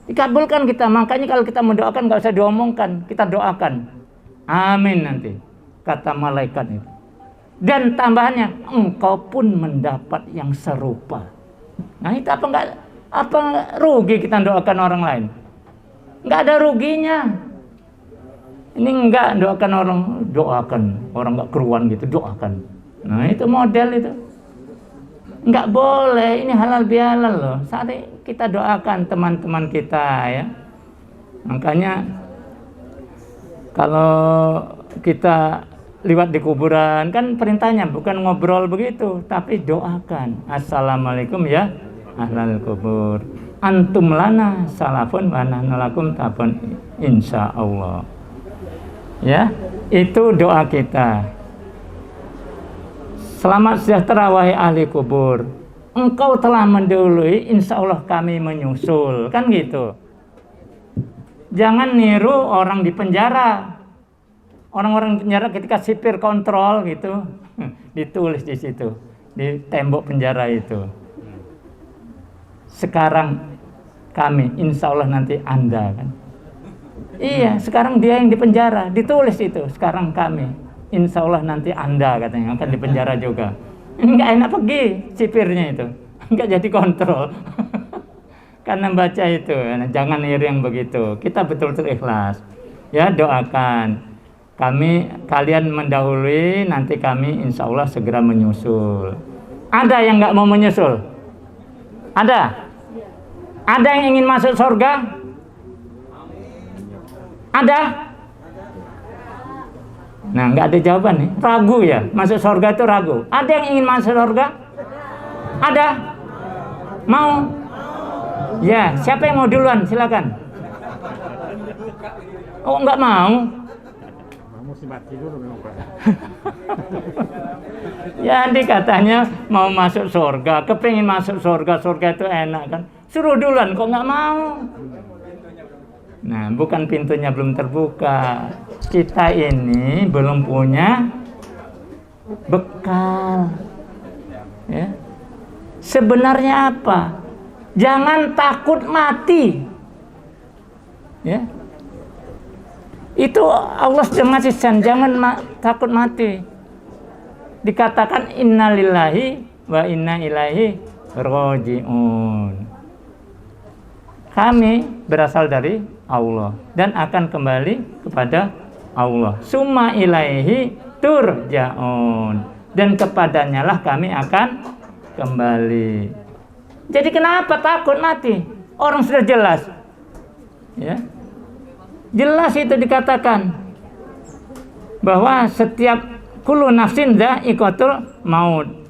Dikabulkan kita. Makanya kalau kita mendoakan gak usah diomongkan. Kita doakan. Amin nanti. Kata malaikat itu. Dan tambahannya, engkau pun mendapat yang serupa. Nah itu apa rugi kita doakan orang lain? Enggak ada ruginya. Ini enggak doakan orang enggak keruan gitu, doakan. Nah itu model itu. Nggak boleh, ini halal bihalal loh. Saat kita doakan teman-teman kita ya. Makanya kalau kita liwat di kuburan kan perintahnya bukan ngobrol begitu, tapi doakan. Assalamualaikum ya ahlal kubur. Antum lana salafun wa nahnu lakum tabun insyaallah. Ya, itu doa kita. Selamat sejahtera wahai ahli kubur. Engkau telah mendahului, insya Allah kami menyusul. Kan gitu. Jangan niru orang di penjara. Orang-orang di penjara ketika sipir kontrol gitu, ditulis di situ, di tembok penjara itu. Sekarang kami, insya Allah nanti Anda kan. Iya, sekarang dia yang di penjara, ditulis itu. Sekarang kami. Insya Allah nanti Anda katanya akan dipenjara juga. Enggak enak pergi sipirnya itu, enggak jadi kontrol. Karena baca itu, jangan niru yang begitu. Kita betul-betul ikhlas. Ya doakan. Kalian mendahului, nanti kami insya Allah segera menyusul. Ada yang nggak mau menyusul? Ada? Ada yang ingin masuk surga? Ada? Nah, nggak ada jawaban nih. Ragu ya, masuk surga itu ragu. Ada yang ingin masuk surga? Ada? Mau? Ya, siapa yang mau duluan? Silakan. Oh, nggak mau? Jadi katanya mau masuk surga, kepingin masuk surga, surga itu enak kan? Suruh duluan, kok nggak mau? Nah, bukan pintunya belum terbuka. Kita ini belum punya bekal. Ya. Sebenarnya apa? Jangan takut mati. Ya. Itu Allah sudah ngasih jangan takut mati. Dikatakan innalillahi wa inna ilaihi raji'un. Kami berasal dari Allah dan akan kembali kepada Allah. Summa ilaihi turja'un, dan kepadanya lah kami akan kembali. Jadi kenapa takut mati? Orang sudah jelas. Ya. Jelas itu dikatakan bahwa setiap kullu nafsin dha'iqatul maut.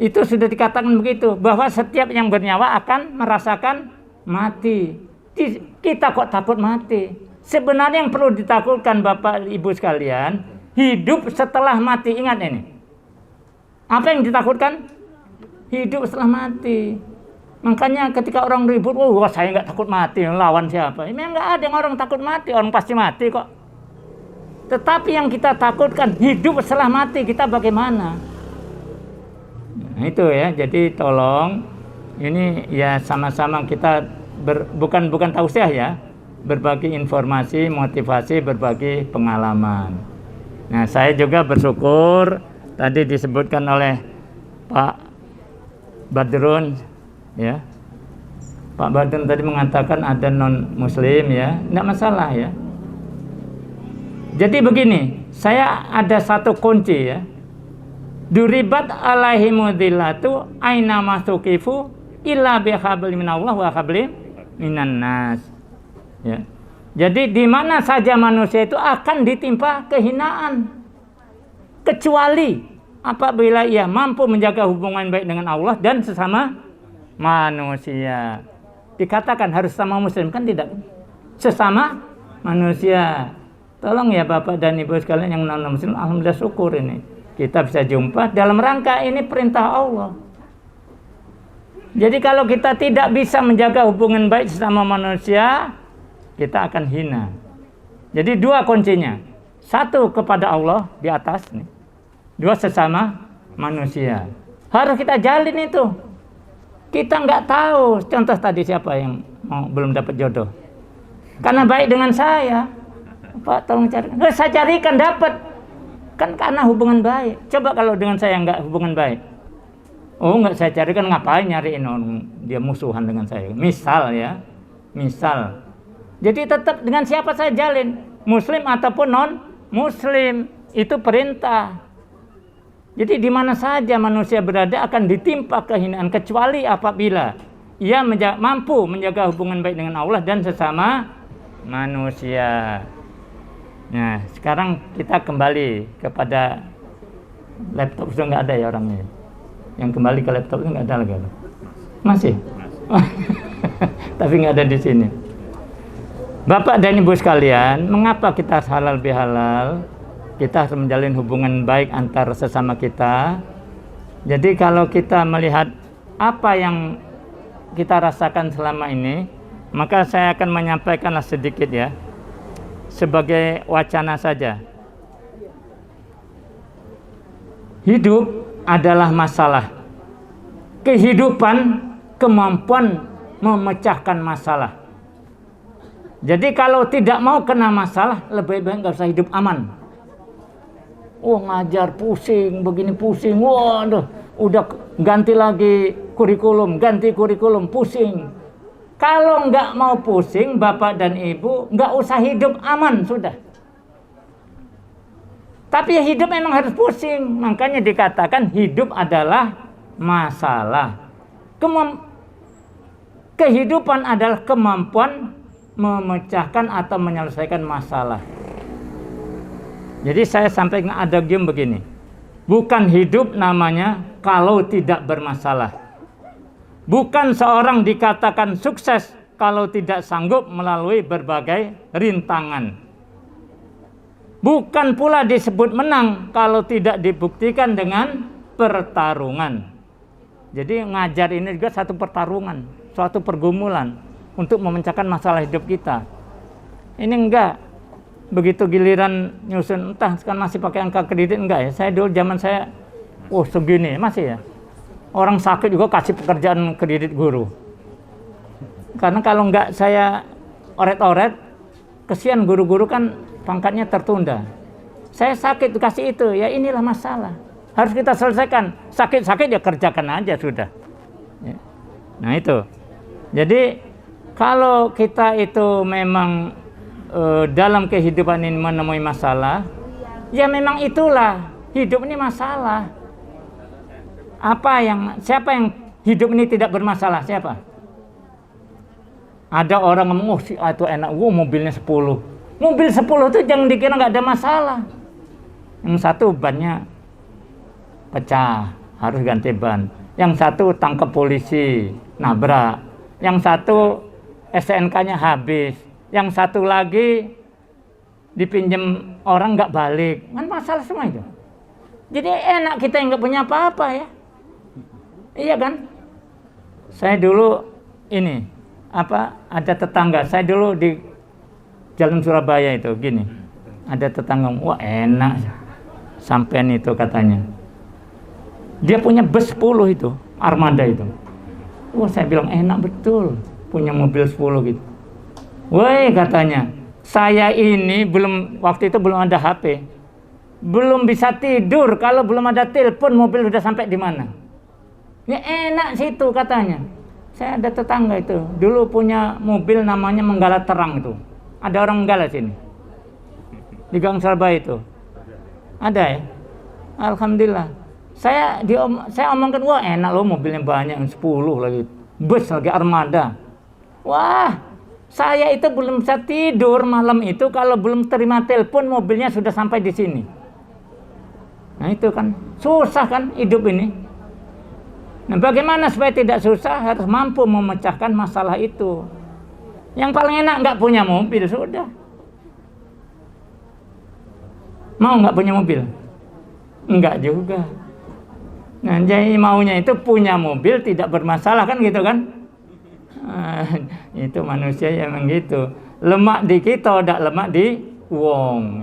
Itu sudah dikatakan begitu, bahwa setiap yang bernyawa akan merasakan mati. Kita kok takut mati? Sebenarnya yang perlu ditakutkan Bapak Ibu sekalian, hidup setelah mati. Ingat ini. Apa yang ditakutkan? Hidup setelah mati. Makanya ketika orang ribut, wah saya nggak takut mati, lawan siapa? Memang nggak ada yang orang takut mati, orang pasti mati kok. Tetapi yang kita takutkan hidup setelah mati, kita bagaimana? Nah, itu ya. Jadi tolong ini ya sama-sama kita bukan tausiah ya, berbagi informasi, motivasi, berbagi pengalaman. Nah, saya juga bersyukur tadi disebutkan oleh Pak Badrun ya. Pak Badrun tadi mengatakan ada non muslim ya, enggak masalah ya. Jadi begini, saya ada satu kunci ya. Duribat alaihimudillatu aina masukifu illa bihabli minallah wa habli minan nas. Ya. Jadi di mana saja manusia itu akan ditimpa kehinaan, kecuali apabila ia mampu menjaga hubungan baik dengan Allah dan sesama manusia. Dikatakan harus sama muslim, kan tidak? Sesama manusia. Tolong ya Bapak dan Ibu sekalian yang non muslim, alhamdulillah syukur ini kita bisa jumpa dalam rangka ini perintah Allah. Jadi kalau kita tidak bisa menjaga hubungan baik sesama manusia, kita akan hina. Jadi dua kuncinya. Satu kepada Allah di atas nih. Dua sesama manusia. Harus kita jalin itu. Kita nggak tahu. Contoh tadi siapa yang belum dapat jodoh. Karena baik dengan saya. Pak tolong cari. Saya carikan dapat. Kan karena hubungan baik. Coba kalau dengan saya nggak hubungan baik. Oh nggak saya carikan, ngapain nyariin orang dia musuhan dengan saya. Misal ya. Misal. Jadi tetap dengan siapa saya jalin. Muslim ataupun non muslim. Itu perintah. Jadi di mana saja manusia berada akan ditimpa kehinaan, kecuali apabila ia mampu menjaga hubungan baik dengan Allah dan sesama manusia. Nah, sekarang kita kembali kepada laptop. Sudah nggak ada ya orangnya. Yang kembali ke laptop itu nggak ada lagi. Masih? Tapi nggak ada di sini. Bapak dan Ibu sekalian, mengapa kita harus halal bihalal? Kita harus menjalin hubungan baik antar sesama kita. Jadi kalau kita melihat apa yang kita rasakan selama ini, maka saya akan menyampaikanlah sedikit ya, sebagai wacana saja. Hidup adalah masalah. Kehidupan kemampuan memecahkan masalah. Jadi kalau tidak mau kena masalah, lebih baik nggak usah hidup aman. Ngajar pusing, begini pusing, waduh, udah ganti lagi kurikulum, ganti kurikulum, pusing. Kalau nggak mau pusing, Bapak dan Ibu, nggak usah hidup aman, sudah. Tapi hidup memang harus pusing, makanya dikatakan hidup adalah masalah. Kehidupan adalah kemampuan memecahkan atau menyelesaikan masalah. Jadi saya sampaikan adagium begini, bukan hidup namanya kalau tidak bermasalah. Bukan seorang dikatakan sukses kalau tidak sanggup melalui berbagai rintangan. Bukan pula disebut menang kalau tidak dibuktikan dengan pertarungan. Jadi ngajar ini juga satu pertarungan, suatu pergumulan untuk memecahkan masalah hidup kita. Ini enggak. Begitu giliran nyusun, entah sekarang masih pakai angka kredit enggak ya? Saya dulu zaman saya, segini masih ya. Orang sakit juga kasih pekerjaan kredit guru. Karena kalau enggak saya oret-oret, kesian guru-guru kan pangkatnya tertunda. Saya sakit kasih itu, ya inilah masalah. Harus kita selesaikan. Sakit-sakit ya kerjakan aja sudah. Ya. Nah itu. Jadi kalau kita itu memang dalam kehidupan ini menemui masalah, ya memang itulah hidup ini masalah. Siapa yang hidup ini tidak bermasalah? Siapa? Ada orang ngomong, itu enak, mobilnya 10. Mobil 10 itu jangan dikira nggak ada masalah. Yang satu bannya pecah, harus ganti ban. Yang satu tangkap polisi, nabrak. Yang satu STNK-nya habis. Yang satu lagi dipinjam orang nggak balik, kan masalah semua itu. Jadi enak kita yang nggak punya apa-apa ya, iya kan? Saya dulu ada tetangga, saya dulu di Jalan Surabaya itu gini, ada tetangga, wah enak, sampean itu katanya, dia punya bus 10 itu, armada itu. Wah saya bilang enak betul, punya mobil 10 gitu. Woi katanya, saya ini waktu itu belum ada HP, belum bisa tidur kalau belum ada telepon mobil udah sampai di mana. Ya enak situ katanya. Saya ada tetangga itu, dulu punya mobil namanya Menggala Terang itu. Ada orang Menggala sini, di Gang Surabaya itu. Ada ya? Alhamdulillah. Saya omongkan, wah enak loh mobilnya banyak, 10 lagi, bus lagi armada. Wah. Saya itu belum bisa tidur malam itu kalau belum terima telepon mobilnya sudah sampai di sini. Nah itu kan susah kan hidup ini. Nah bagaimana supaya tidak susah? Harus mampu memecahkan masalah itu. Yang paling enak nggak punya mobil sudah. Mau nggak punya mobil? Enggak juga. Nah jadi maunya itu punya mobil tidak bermasalah kan gitu kan? Itu manusia yang gitu. Lemak di kita, tidak lemak di wong.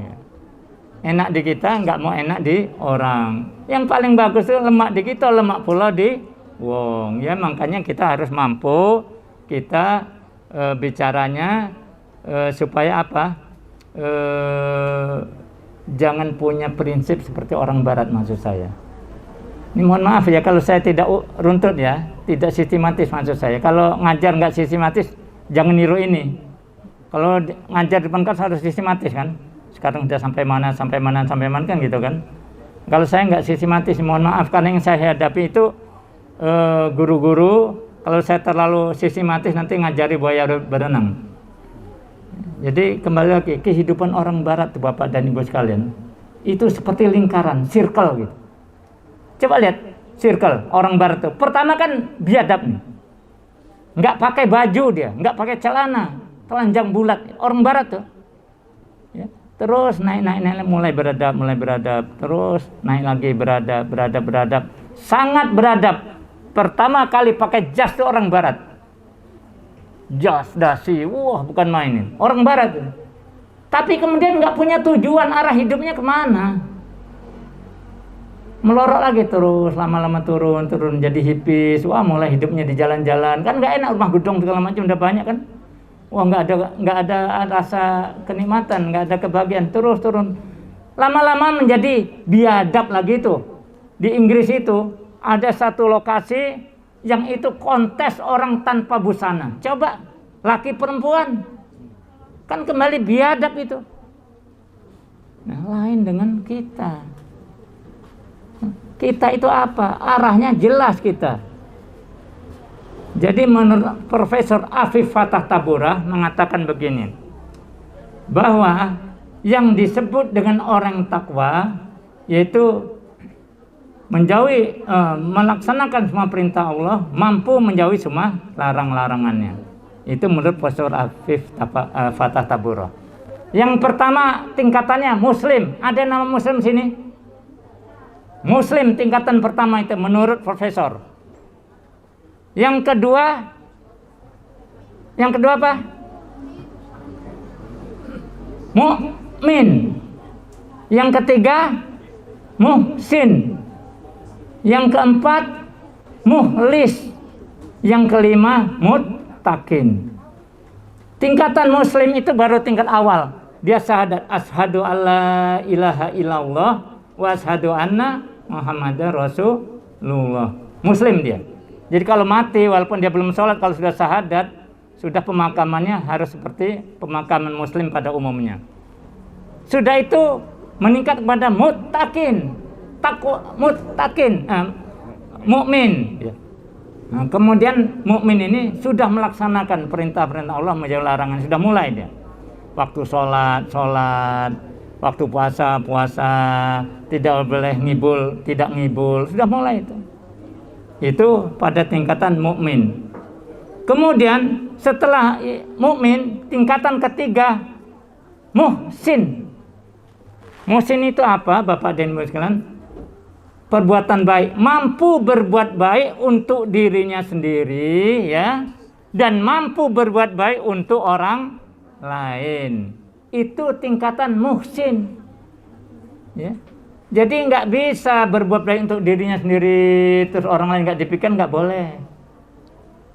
Enak di kita, nggak mau enak di orang. Yang paling bagus itu lemak di kita, lemak pula di wong. Ya makanya kita harus mampu kita bicaranya supaya apa? Jangan punya prinsip seperti orang Barat maksud saya. Ini mohon maaf ya kalau saya tidak runtut ya, tidak sistematis maksud saya. Kalau ngajar nggak sistematis, jangan niru ini. Kalau ngajar depan kelas harus sistematis kan. Sekarang sudah sampai mana kan gitu kan. Kalau saya nggak sistematis, mohon maaf, karena yang saya hadapi itu guru-guru. Kalau saya terlalu sistematis nanti ngajari buaya berenang. Jadi kembali lagi, kehidupan orang barat tuh Bapak dan Ibu sekalian, itu seperti lingkaran, circle gitu. Coba lihat, circle, orang barat tuh. Pertama kan biadab nih. Nggak pakai baju dia, nggak pakai celana, telanjang bulat. Orang barat tuh. Ya. Terus naik, mulai beradab, terus naik lagi beradab. Sangat beradab. Pertama kali pakai jas tuh orang barat. Jas, dasi, wah bukan mainin. Orang barat tuh. Tapi kemudian nggak punya tujuan, arah hidupnya kemana. Melorot lagi terus, lama-lama turun jadi hipis. Wah mulai hidupnya di jalan-jalan. Kan nggak enak, rumah gedung segala macam udah banyak kan. Wah nggak ada rasa kenikmatan, nggak ada kebahagiaan. Terus turun. Lama-lama menjadi biadab lagi tuh. Di Inggris itu ada satu lokasi yang itu kontes orang tanpa busana. Coba, laki perempuan. Kan kembali biadab itu. Nah, lain dengan kita. Kita itu apa? Arahnya jelas kita. Jadi menurut Profesor Afif Fatah Taburah mengatakan begini. Bahwa yang disebut dengan orang takwa yaitu menjauhi, melaksanakan semua perintah Allah, mampu menjauhi semua larang-larangannya. Itu menurut Profesor Afif Fatah Taburah. Yang pertama tingkatannya Muslim. Ada nama Muslim sini? Muslim tingkatan pertama itu menurut Profesor. Yang kedua apa? Mukmin. Yang ketiga muhsin. Yang keempat muhlis. Yang kelima muttaqin. Tingkatan Muslim itu baru tingkat awal. Dia syahadat asyhadu alla ilaha illallah wa asyhadu anna Muhammadar Rasulullah. Muslim dia. Jadi kalau mati walaupun dia belum sholat, kalau sudah syahadat, sudah pemakamannya harus seperti pemakaman Muslim pada umumnya. Sudah itu meningkat kepada muttaqin. Mukmin. Nah, kemudian mukmin ini sudah melaksanakan perintah-perintah Allah, menjauhi larangan, sudah mulai dia. Waktu sholat, waktu puasa, tidak boleh ngibul, tidak ngibul, sudah mulai itu. Itu pada tingkatan mukmin. Kemudian setelah mukmin, tingkatan ketiga muhsin. Muhsin itu apa, Bapak dan Ibu sekalian? Perbuatan baik, mampu berbuat baik untuk dirinya sendiri ya, dan mampu berbuat baik untuk orang lain. Itu tingkatan muhsin ya. Jadi nggak bisa berbuat baik untuk dirinya sendiri terus orang lain nggak dipikir, nggak boleh.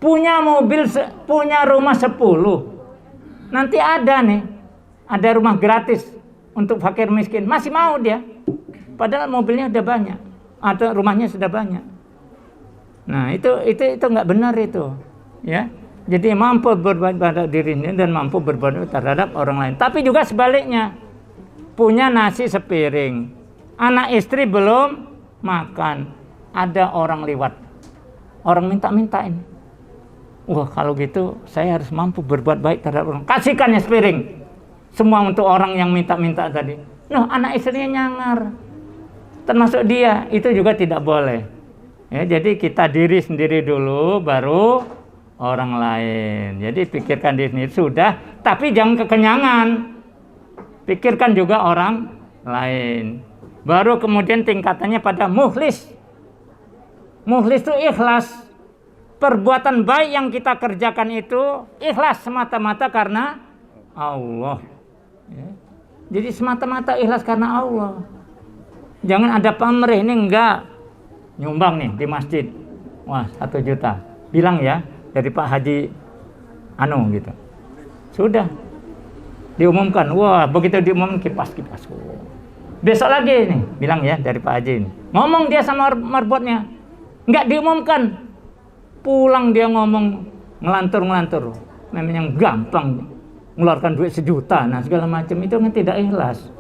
Punya mobil, punya rumah 10, nanti ada rumah gratis untuk fakir miskin, masih mau dia, padahal mobilnya udah banyak atau rumahnya sudah banyak. Nah itu nggak benar itu ya. Jadi mampu berbuat pada dirinya dan mampu berbuat terhadap orang lain. Tapi juga sebaliknya, punya nasi sepiring, anak istri belum makan, ada orang liwat, orang minta-mintain. Wah kalau gitu saya harus mampu berbuat baik terhadap orang. Kasihkannya sepiring, semua untuk orang yang minta-minta tadi. Noh anak istrinya nyangar, termasuk dia, itu juga tidak boleh. Ya, jadi kita diri sendiri dulu, baru orang lain. Jadi pikirkan diri sendiri sudah, tapi jangan kekenyangan. Pikirkan juga orang lain. Baru kemudian tingkatannya pada muhlis. Muhlis itu ikhlas. Perbuatan baik yang kita kerjakan itu ikhlas semata-mata karena Allah. Ya. Jadi semata-mata ikhlas karena Allah. Jangan ada pamrih, ini enggak nyumbang nih di masjid. Wah 1 juta. Bilang ya dari Pak Haji gitu. Sudah diumumkan. Wah begitu diumumkan kipas. Besok lagi nih bilang ya dari Pak Haji ini. Ngomong dia sama marbotnya. Enggak diumumkan. Pulang dia ngomong ngelantur. Memang yang gampang mengeluarkan duit 1 juta. Nah segala macam itu kan tidak ikhlas.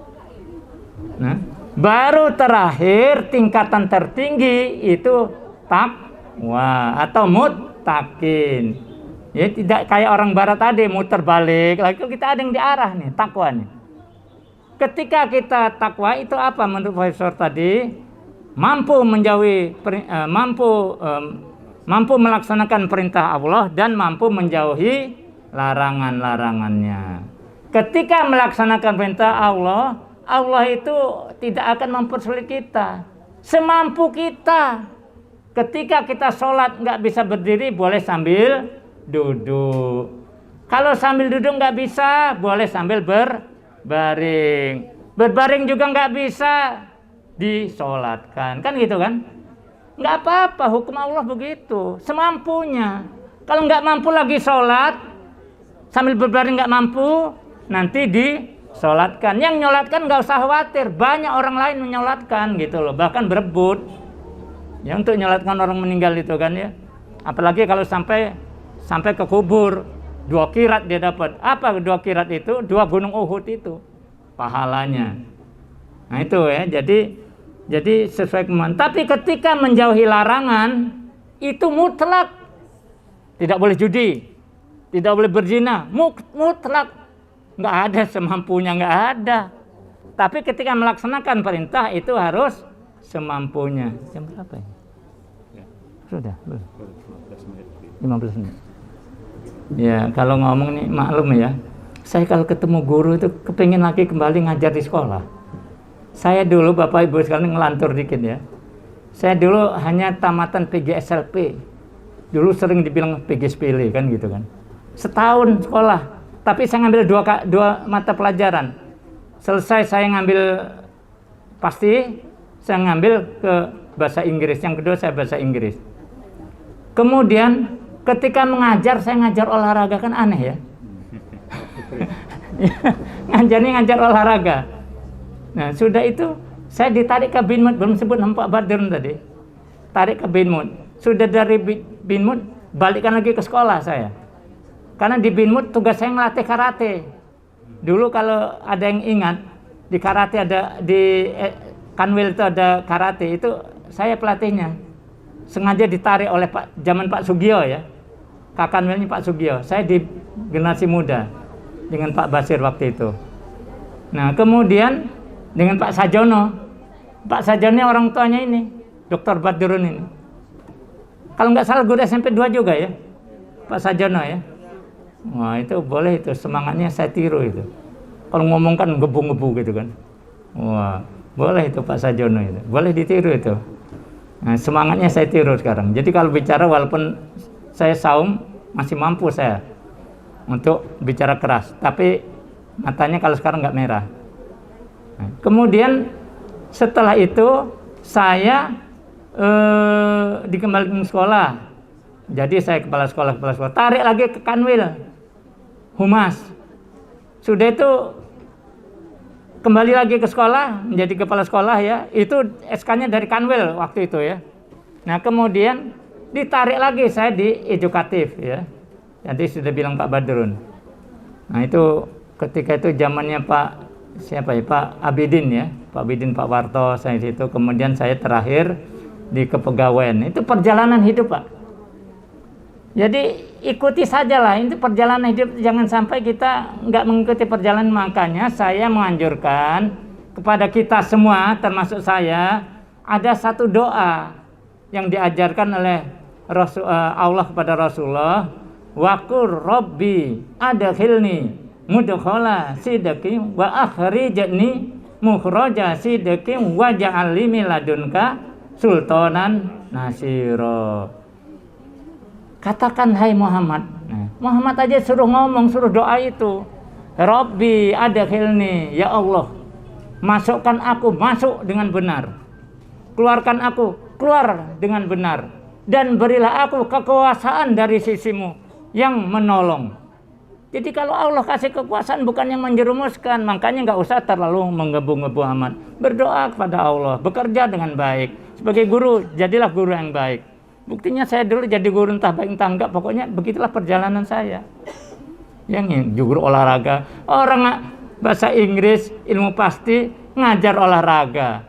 Nah Baru terakhir tingkatan tertinggi itu takwa atau muttaqin. Ya tidak kayak orang barat tadi muter balik. Lagi kita ada yang diarah nih takwa nih. Ketika kita takwa itu apa menurut Profesor tadi? Mampu menjauhi mampu melaksanakan perintah Allah dan mampu menjauhi larangan-larangannya. Ketika melaksanakan perintah Allah, Allah itu tidak akan mempersulit kita. Semampu kita. Ketika kita sholat nggak bisa berdiri, boleh sambil duduk. Kalau sambil duduk nggak bisa, boleh sambil berbaring. Berbaring juga nggak bisa, disolatkan. Kan gitu kan? Nggak apa-apa, hukum Allah begitu. Semampunya. Kalau nggak mampu lagi sholat, sambil berbaring nggak mampu, nanti disolatkan. Yang nyolatkan nggak usah khawatir, banyak orang lain menyolatkan gitu loh, bahkan berebut ya untuk nyolatkan orang meninggal itu kan ya. Apalagi kalau sampai ke kubur, 2 qirat dia dapat. Apa 2 qirat itu? 2 gunung Uhud itu pahalanya. Nah itu ya, jadi sesuai kemampuan. Tapi ketika menjauhi larangan itu mutlak, tidak boleh judi, tidak boleh berzina, mutlak. Nggak ada semampunya, nggak ada. Tapi ketika melaksanakan perintah itu harus semampunya. Jam berapa ya? Sudah, 15 menit. Ya, kalau ngomong nih maklum ya. Saya kalau ketemu guru itu kepingin lagi kembali ngajar di sekolah. Saya dulu Bapak Ibu sekalian ngelantur dikit ya. Saya dulu hanya tamatan PGSLP. Dulu sering dibilang PGSPL kan gitu kan. Setahun sekolah. Tapi saya ngambil dua mata pelajaran. Selesai saya ngambil pasti, saya ngambil ke bahasa Inggris. Yang kedua saya bahasa Inggris. Kemudian ketika mengajar, saya ngajar olahraga, kan aneh ya. Ngajarnya ngajar olahraga. Nah sudah itu saya ditarik ke Binmut, belum sebut Pak Badrun tadi. Tarik ke Binmut. Sudah dari Binmut, balikkan lagi ke sekolah saya. Karena di Binmut tugas saya ngelatih karate. Dulu kalau ada yang ingat, di karate ada, di Kanwil itu ada karate, itu saya pelatihnya. Sengaja ditarik oleh zaman Pak Sugio ya. Kakanwilnya Pak Sugio. Saya di generasi muda dengan Pak Basir waktu itu. Nah kemudian dengan Pak Sajono. Pak Sajono orang tuanya ini, Dr. Badrun ini. Kalau nggak salah guru SMP 2 juga ya, Pak Sajono ya. Wah itu boleh, itu semangatnya saya tiru itu. Kalau ngomong kan gebu-gebu gitu kan. Wah boleh itu Pak Sajono itu, boleh ditiru itu. Nah, semangatnya saya tiru sekarang. Jadi kalau bicara walaupun saya saum masih mampu saya untuk bicara keras. Tapi matanya kalau sekarang nggak merah. Nah, kemudian setelah itu saya dikembalikan sekolah. Jadi saya kepala sekolah. Tarik lagi ke Kanwil. Humas. Sudah itu kembali lagi ke sekolah, menjadi kepala sekolah ya. Itu SK-nya dari Kanwil waktu itu ya. Nah kemudian ditarik lagi saya di edukatif ya. Jadi sudah bilang Pak Badrun. Nah itu ketika itu zamannya Pak siapa ya, Pak Abidin ya. Pak Abidin, Pak Warto, saya di situ. Kemudian saya terakhir di kepegawaian. Itu perjalanan hidup Pak. Jadi ikuti sajalah, itu perjalanan hidup, jangan sampai kita nggak mengikuti perjalanan. Makanya saya menganjurkan kepada kita semua, termasuk saya, ada satu doa yang diajarkan oleh Allah kepada Rasulullah. Waqur Rabbi adkhilni mudkhala sidqin wa akhrijni mukhraja sidqin waj'al li min ladunka sultanan nasira. Katakan hai Muhammad. Nah, Muhammad aja suruh ngomong, suruh doa itu. Rabbi adkhilni, ya Allah, masukkan aku masuk dengan benar. Keluarkan aku keluar dengan benar. Dan berilah aku kekuasaan dari sisimu yang menolong. Jadi kalau Allah kasih kekuasaan bukan yang menjerumuskan, makanya nggak usah terlalu menggebu-gebu amat. Berdoa kepada Allah, bekerja dengan baik. Sebagai guru, jadilah guru yang baik. Buktinya saya dulu jadi guru entah baik entah enggak, pokoknya begitulah perjalanan saya. Yang guru olahraga, orang bahasa Inggris, ilmu pasti, ngajar olahraga.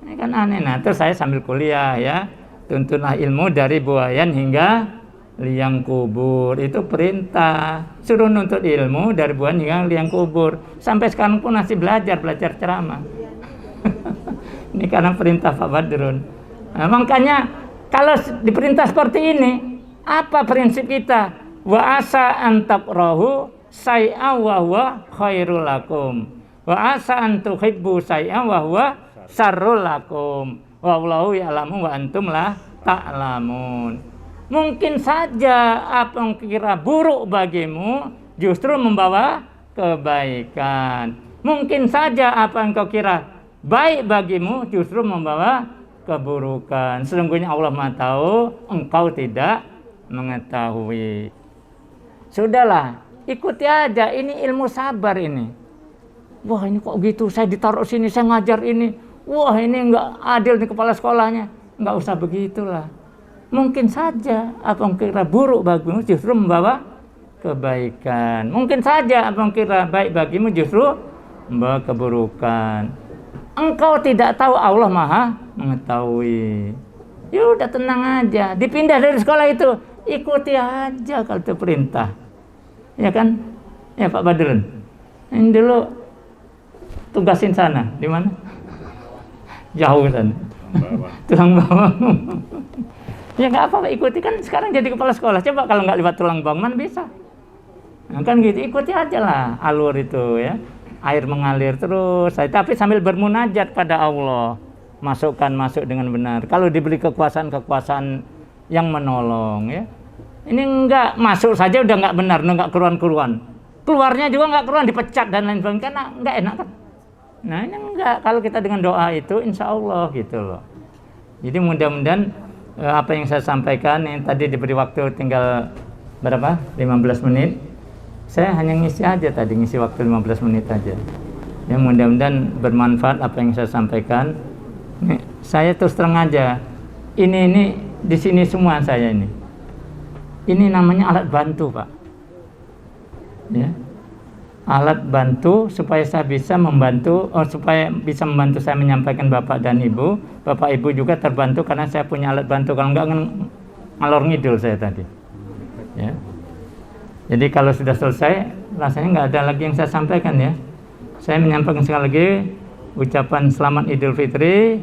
Ini kan aneh. Nah, terus saya sambil kuliah ya, tuntunlah ilmu dari buayan hingga liang kubur. Itu perintah, suruh nuntut ilmu dari buayan hingga liang kubur. Sampai sekarang pun masih belajar ceramah. Ini karena perintah Pak Badrun. Nah, makanya kalau diperintah seperti ini, apa prinsip kita? Wa asa an taqrahu say'a wa huwa khairul lakum. Wa asa an tuhibbu say'a wa huwa syarrul lakum. Wallahu ya'lamu wa antum la ta'lamun. Mungkin saja apa yang kira buruk bagimu justru membawa kebaikan. Mungkin saja apa yang kau kira baik bagimu justru membawa keburukan. Sesungguhnya Allah Maha tahu, engkau tidak mengetahui. Sudahlah, ikuti aja. Ini ilmu sabar ini. Wah, ini kok gitu, saya ditaruh sini, saya ngajar ini. Wah, ini enggak adil nih kepala sekolahnya. Enggak usah begitulah. Mungkin saja apa yang kira buruk bagimu justru membawa kebaikan. Mungkin saja apa yang kira baik bagimu justru membawa keburukan. Engkau tidak tahu, Allah Maha mengetahui. Ya udah, tenang aja. Dipindah dari sekolah itu, ikuti aja kalau itu perintah. Ya kan? Ya Pak Badrun. Ini dulu tugasin sana, di mana? Jauh sana. Tulang bawang. Ya nggak apa-apa, ikuti, kan sekarang jadi kepala sekolah. Coba kalau nggak lewat tulang bawang mana bisa? Nah, kan gitu, ikuti aja lah alur itu ya. Air mengalir terus, tapi sambil bermunajat pada Allah. Masuk dengan benar. Kalau diberi kekuasaan yang menolong ya. Ini enggak masuk saja udah enggak benar, enggak keruan-keruan. Keluarnya juga enggak keruan, dipecat dan lain sebagainya, karena enggak enak kan. Nah, ini enggak, kalau kita dengan doa itu insya Allah gitu loh. Jadi mudah-mudahan apa yang saya sampaikan, yang tadi diberi waktu tinggal berapa? 15 menit. Saya hanya ngisi aja tadi, ngisi waktu 15 menit aja. Ya mudah-mudahan bermanfaat apa yang saya sampaikan. Nih, saya terus terang aja. Ini di sini semua saya ini. Ini namanya alat bantu, Pak. Ya. Alat bantu supaya saya bisa membantu, supaya bisa membantu saya menyampaikan Bapak dan Ibu. Bapak Ibu juga terbantu karena saya punya alat bantu. Kalau enggak ngalor ngidul saya tadi. Ya. Jadi kalau sudah selesai, rasanya nggak ada lagi yang saya sampaikan ya. Saya menyampaikan sekali lagi ucapan selamat Idul Fitri,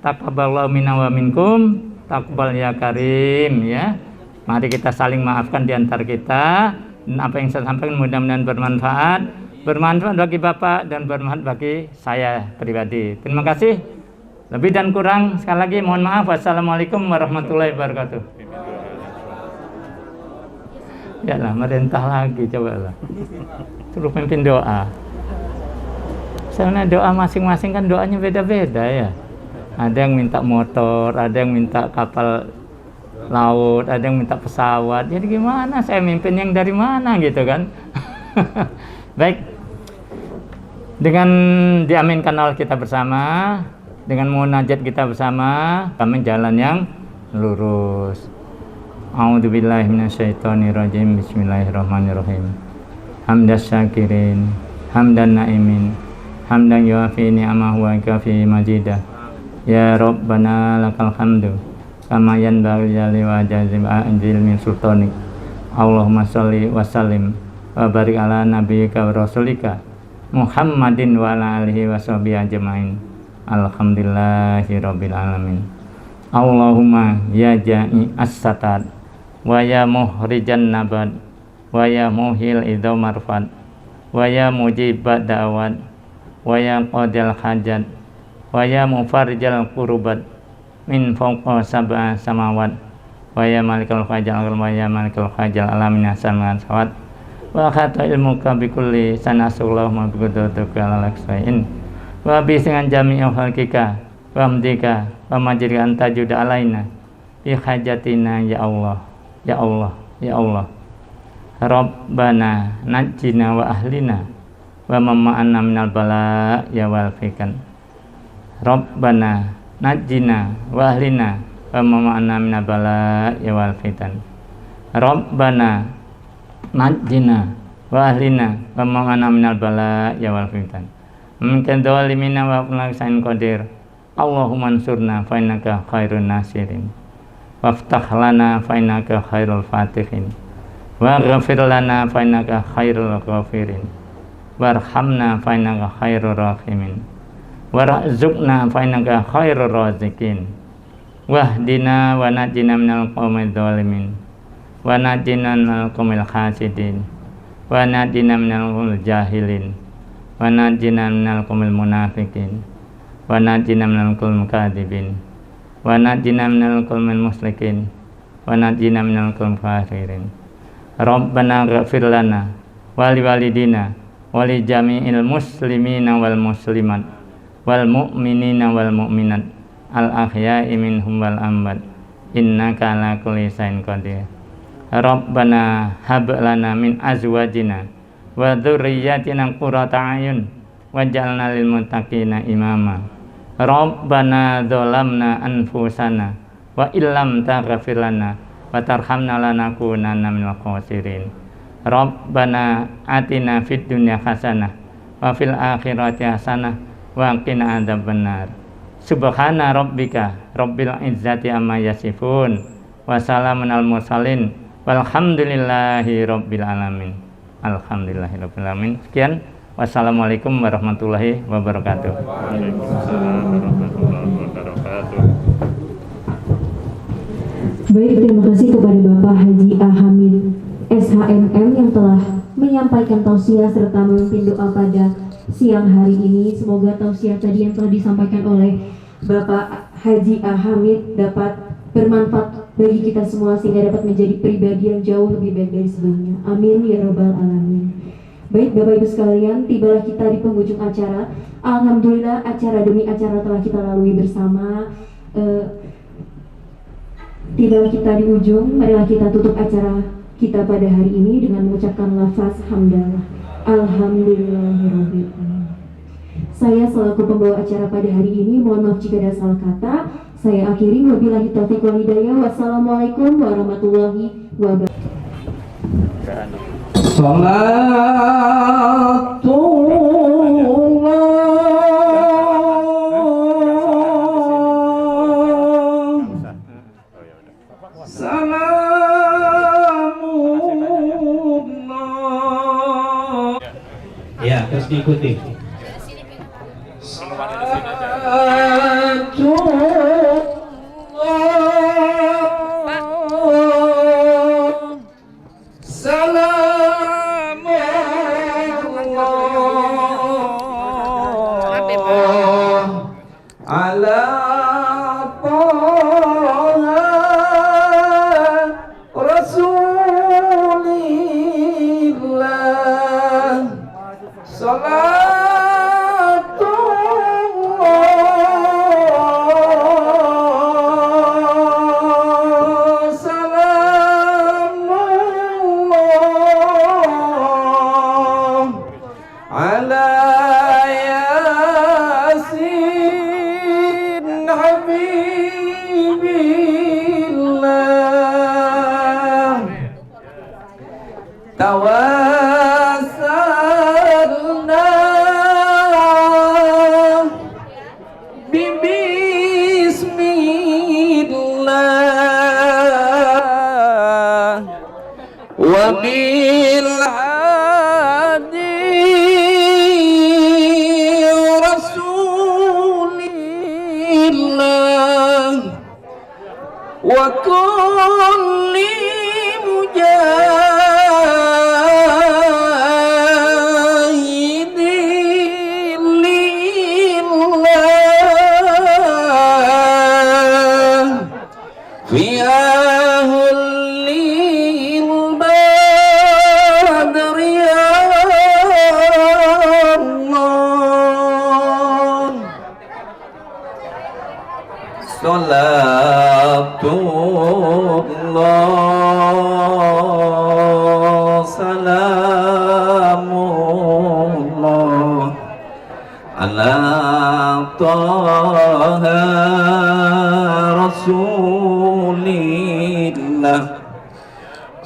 taqabbalallahu minna wa minkum, taqabbal ya karim ya. Mari kita saling maafkan di antara kita, dan apa yang saya sampaikan mudah-mudahan bermanfaat bagi Bapak dan bermanfaat bagi saya pribadi. Terima kasih. Lebih dan kurang sekali lagi mohon maaf. Wassalamualaikum warahmatullahi wabarakatuh. Ya lah, merintah lagi, coba lah. Suruh pimpin doa. Soalnya doa masing-masing kan doanya beda-beda ya. Ada yang minta motor, ada yang minta kapal laut, ada yang minta pesawat. Jadi gimana saya mimpin yang dari mana gitu kan? Baik. Dengan diaminkan oleh kita bersama, dengan munajat kita bersama, kami jalan yang lurus. A'udzubillahi minasyaitonirrajim. Bismillahirrahmanirrahim. Hamdas syakirin, hamdan na'imin, hamdan yuafi ni'amahu wa kafi majidah. Ya Rabbana lakal hamdu kama yanbaghi li wajhi anzil min sultanik. Allahumma sholli wa sallim wa barik ala nabiyyika wa rasulika Muhammadin wa ala alihi wa sahbihi ajmain. Alhamdulillahi rabbil alamin. Allahumma ya ja'i as-satat wa ya muhrijan nabat wa ya muhil idza marfat wa ya mujibat da'wat wa ya qadil hajat wa ya mufarrijal kurubat min fawqa sab'a samawat wa ya malikal fajal wa ya malikal fajal alamin hasanat sawat wa khata ilmuka bikulli sanasullahu ma biqudratika ala laksain wa bi dengan jami'il khalqika wa amdika wa majrika anta juda alaina bi hajatina ya Allah. Ya Allah, ya Allah. Rabbana najjina wa ahlina wa mama'anna minal bala ya walfikan. Rabbana najjina wa ahlina wa mama'anna minal bala ya walfikan. Rabbana najjina wa ahlina wa mama'anna minal bala ya walfikan. minka dhalimina wa kulaksain qadir. Allahumma ansurna fa innaka khairun nasirin waftah lana fa innaka khairul fatihin wa ghafir lana fa innaka khairul ghafirin warhamna fa innaka khairur rahimin warzuqna fa innaka khairur raziqin wahdina wa najina minal qaumidz zalimin wa najina minal qaumil hasidin wa najina minal qaumil jahilin wa najina minal qaumil munafiqin wa najina minal qaumil kadhibin wa najina minal qaumil musyrikin wa najina minal qaumil kafirin. Rabbana ighfir lana wa liwalidina wa li jami'il muslimina wal muslimat wal mu'minina wal mu'minat al ahya'i minhum wal amwat innaka ala kulli shay'in qadir. Rabbana hab lana min azwajina wa dzurriyyatina qurrata a'yun waj'alna lil muttaqina imama. Rabbana dzalamna anfusana wa illam taghfir lana wa tarhamna lanakunanna minal khasirin. Rabbana atina fid dunya hasanah wa fil akhirati hasanah wa qina adzabannar. Subhana rabbika rabbil izzati amma yasifun wa salamun al mursalin walhamdulillahi rabbil alamin. Alhamdulillahi rabbil alamin. Sekian, wassalamualaikum warahmatullahi wabarakatuh. Baik, terima kasih kepada Bapak Haji A. Hamid SHMM yang telah menyampaikan tausiah serta memimpin doa pada siang hari ini. Semoga tausiah tadi yang telah disampaikan oleh Bapak Haji A. Hamid dapat bermanfaat bagi kita semua sehingga dapat menjadi pribadi yang jauh lebih baik dari sebelumnya. Amin ya rabbal alamin. Baik Bapak Ibu sekalian, tibalah kita di penghujung acara. Alhamdulillah acara demi acara telah kita lalui bersama. Tibalah kita di ujung, marilah kita tutup acara kita pada hari ini dengan mengucapkan lafaz hamdalah. Alhamdulillahirabbil alamin. Saya selaku pembawa acara pada hari ini, mohon maaf jika ada salah kata. Saya akhiri, wabillahi taufiq wal hidayah. Wassalamualaikum warahmatullahi wabarakatuh. Ya, terus diikuti.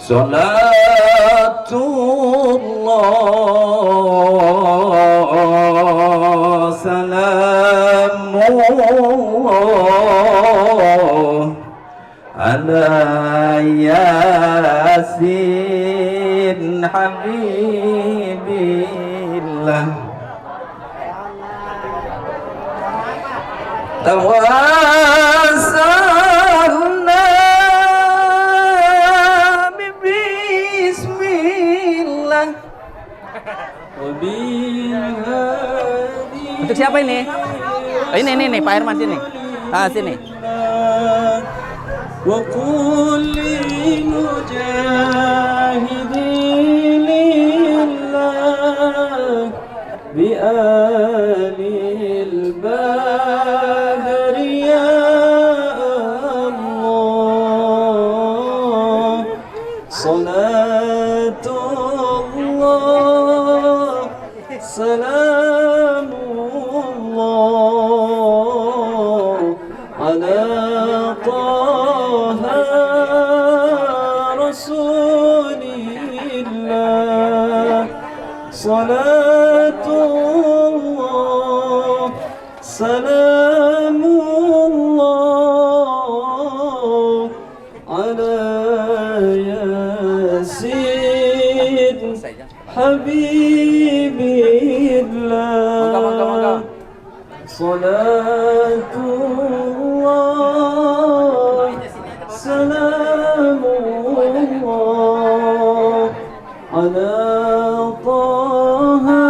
Salatullah ala Yasin Habibillah tawassalna bismillah Untuk siapa ini? Oh, ini Pak Herman sini. Ah, sini. wa kulli mujahidin lillah bi alil badr ya Allah salatullah salamullah ala taha rasulillah salatullah salamullah ala yasin habibillah salatullah salamullah ala taha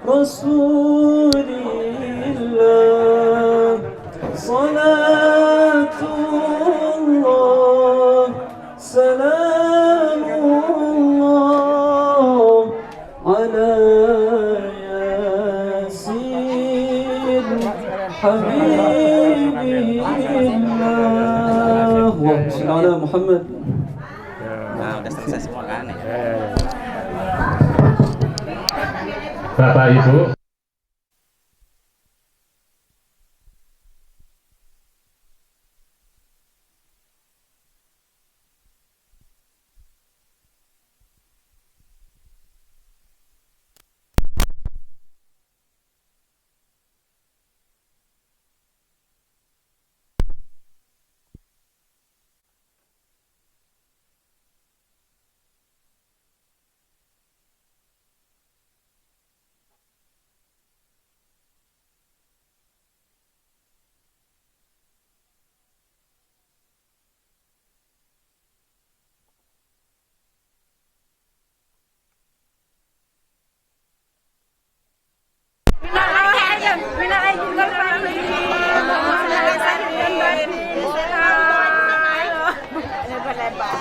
rasulillah salatullah salamullah ala yasin habibillah wa ala Muhammad. Nah, udah selesai semua kan? Bapak Ibu,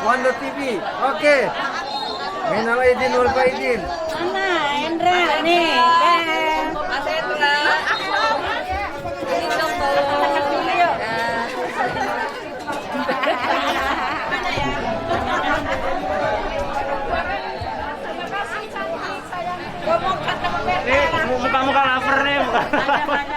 Wonder TV, oke. Minal aidin wal faizin. Mana Hendra nih? Dan Mas Hendra. Ini dong yuk. Muka-muka lapar nih, muka.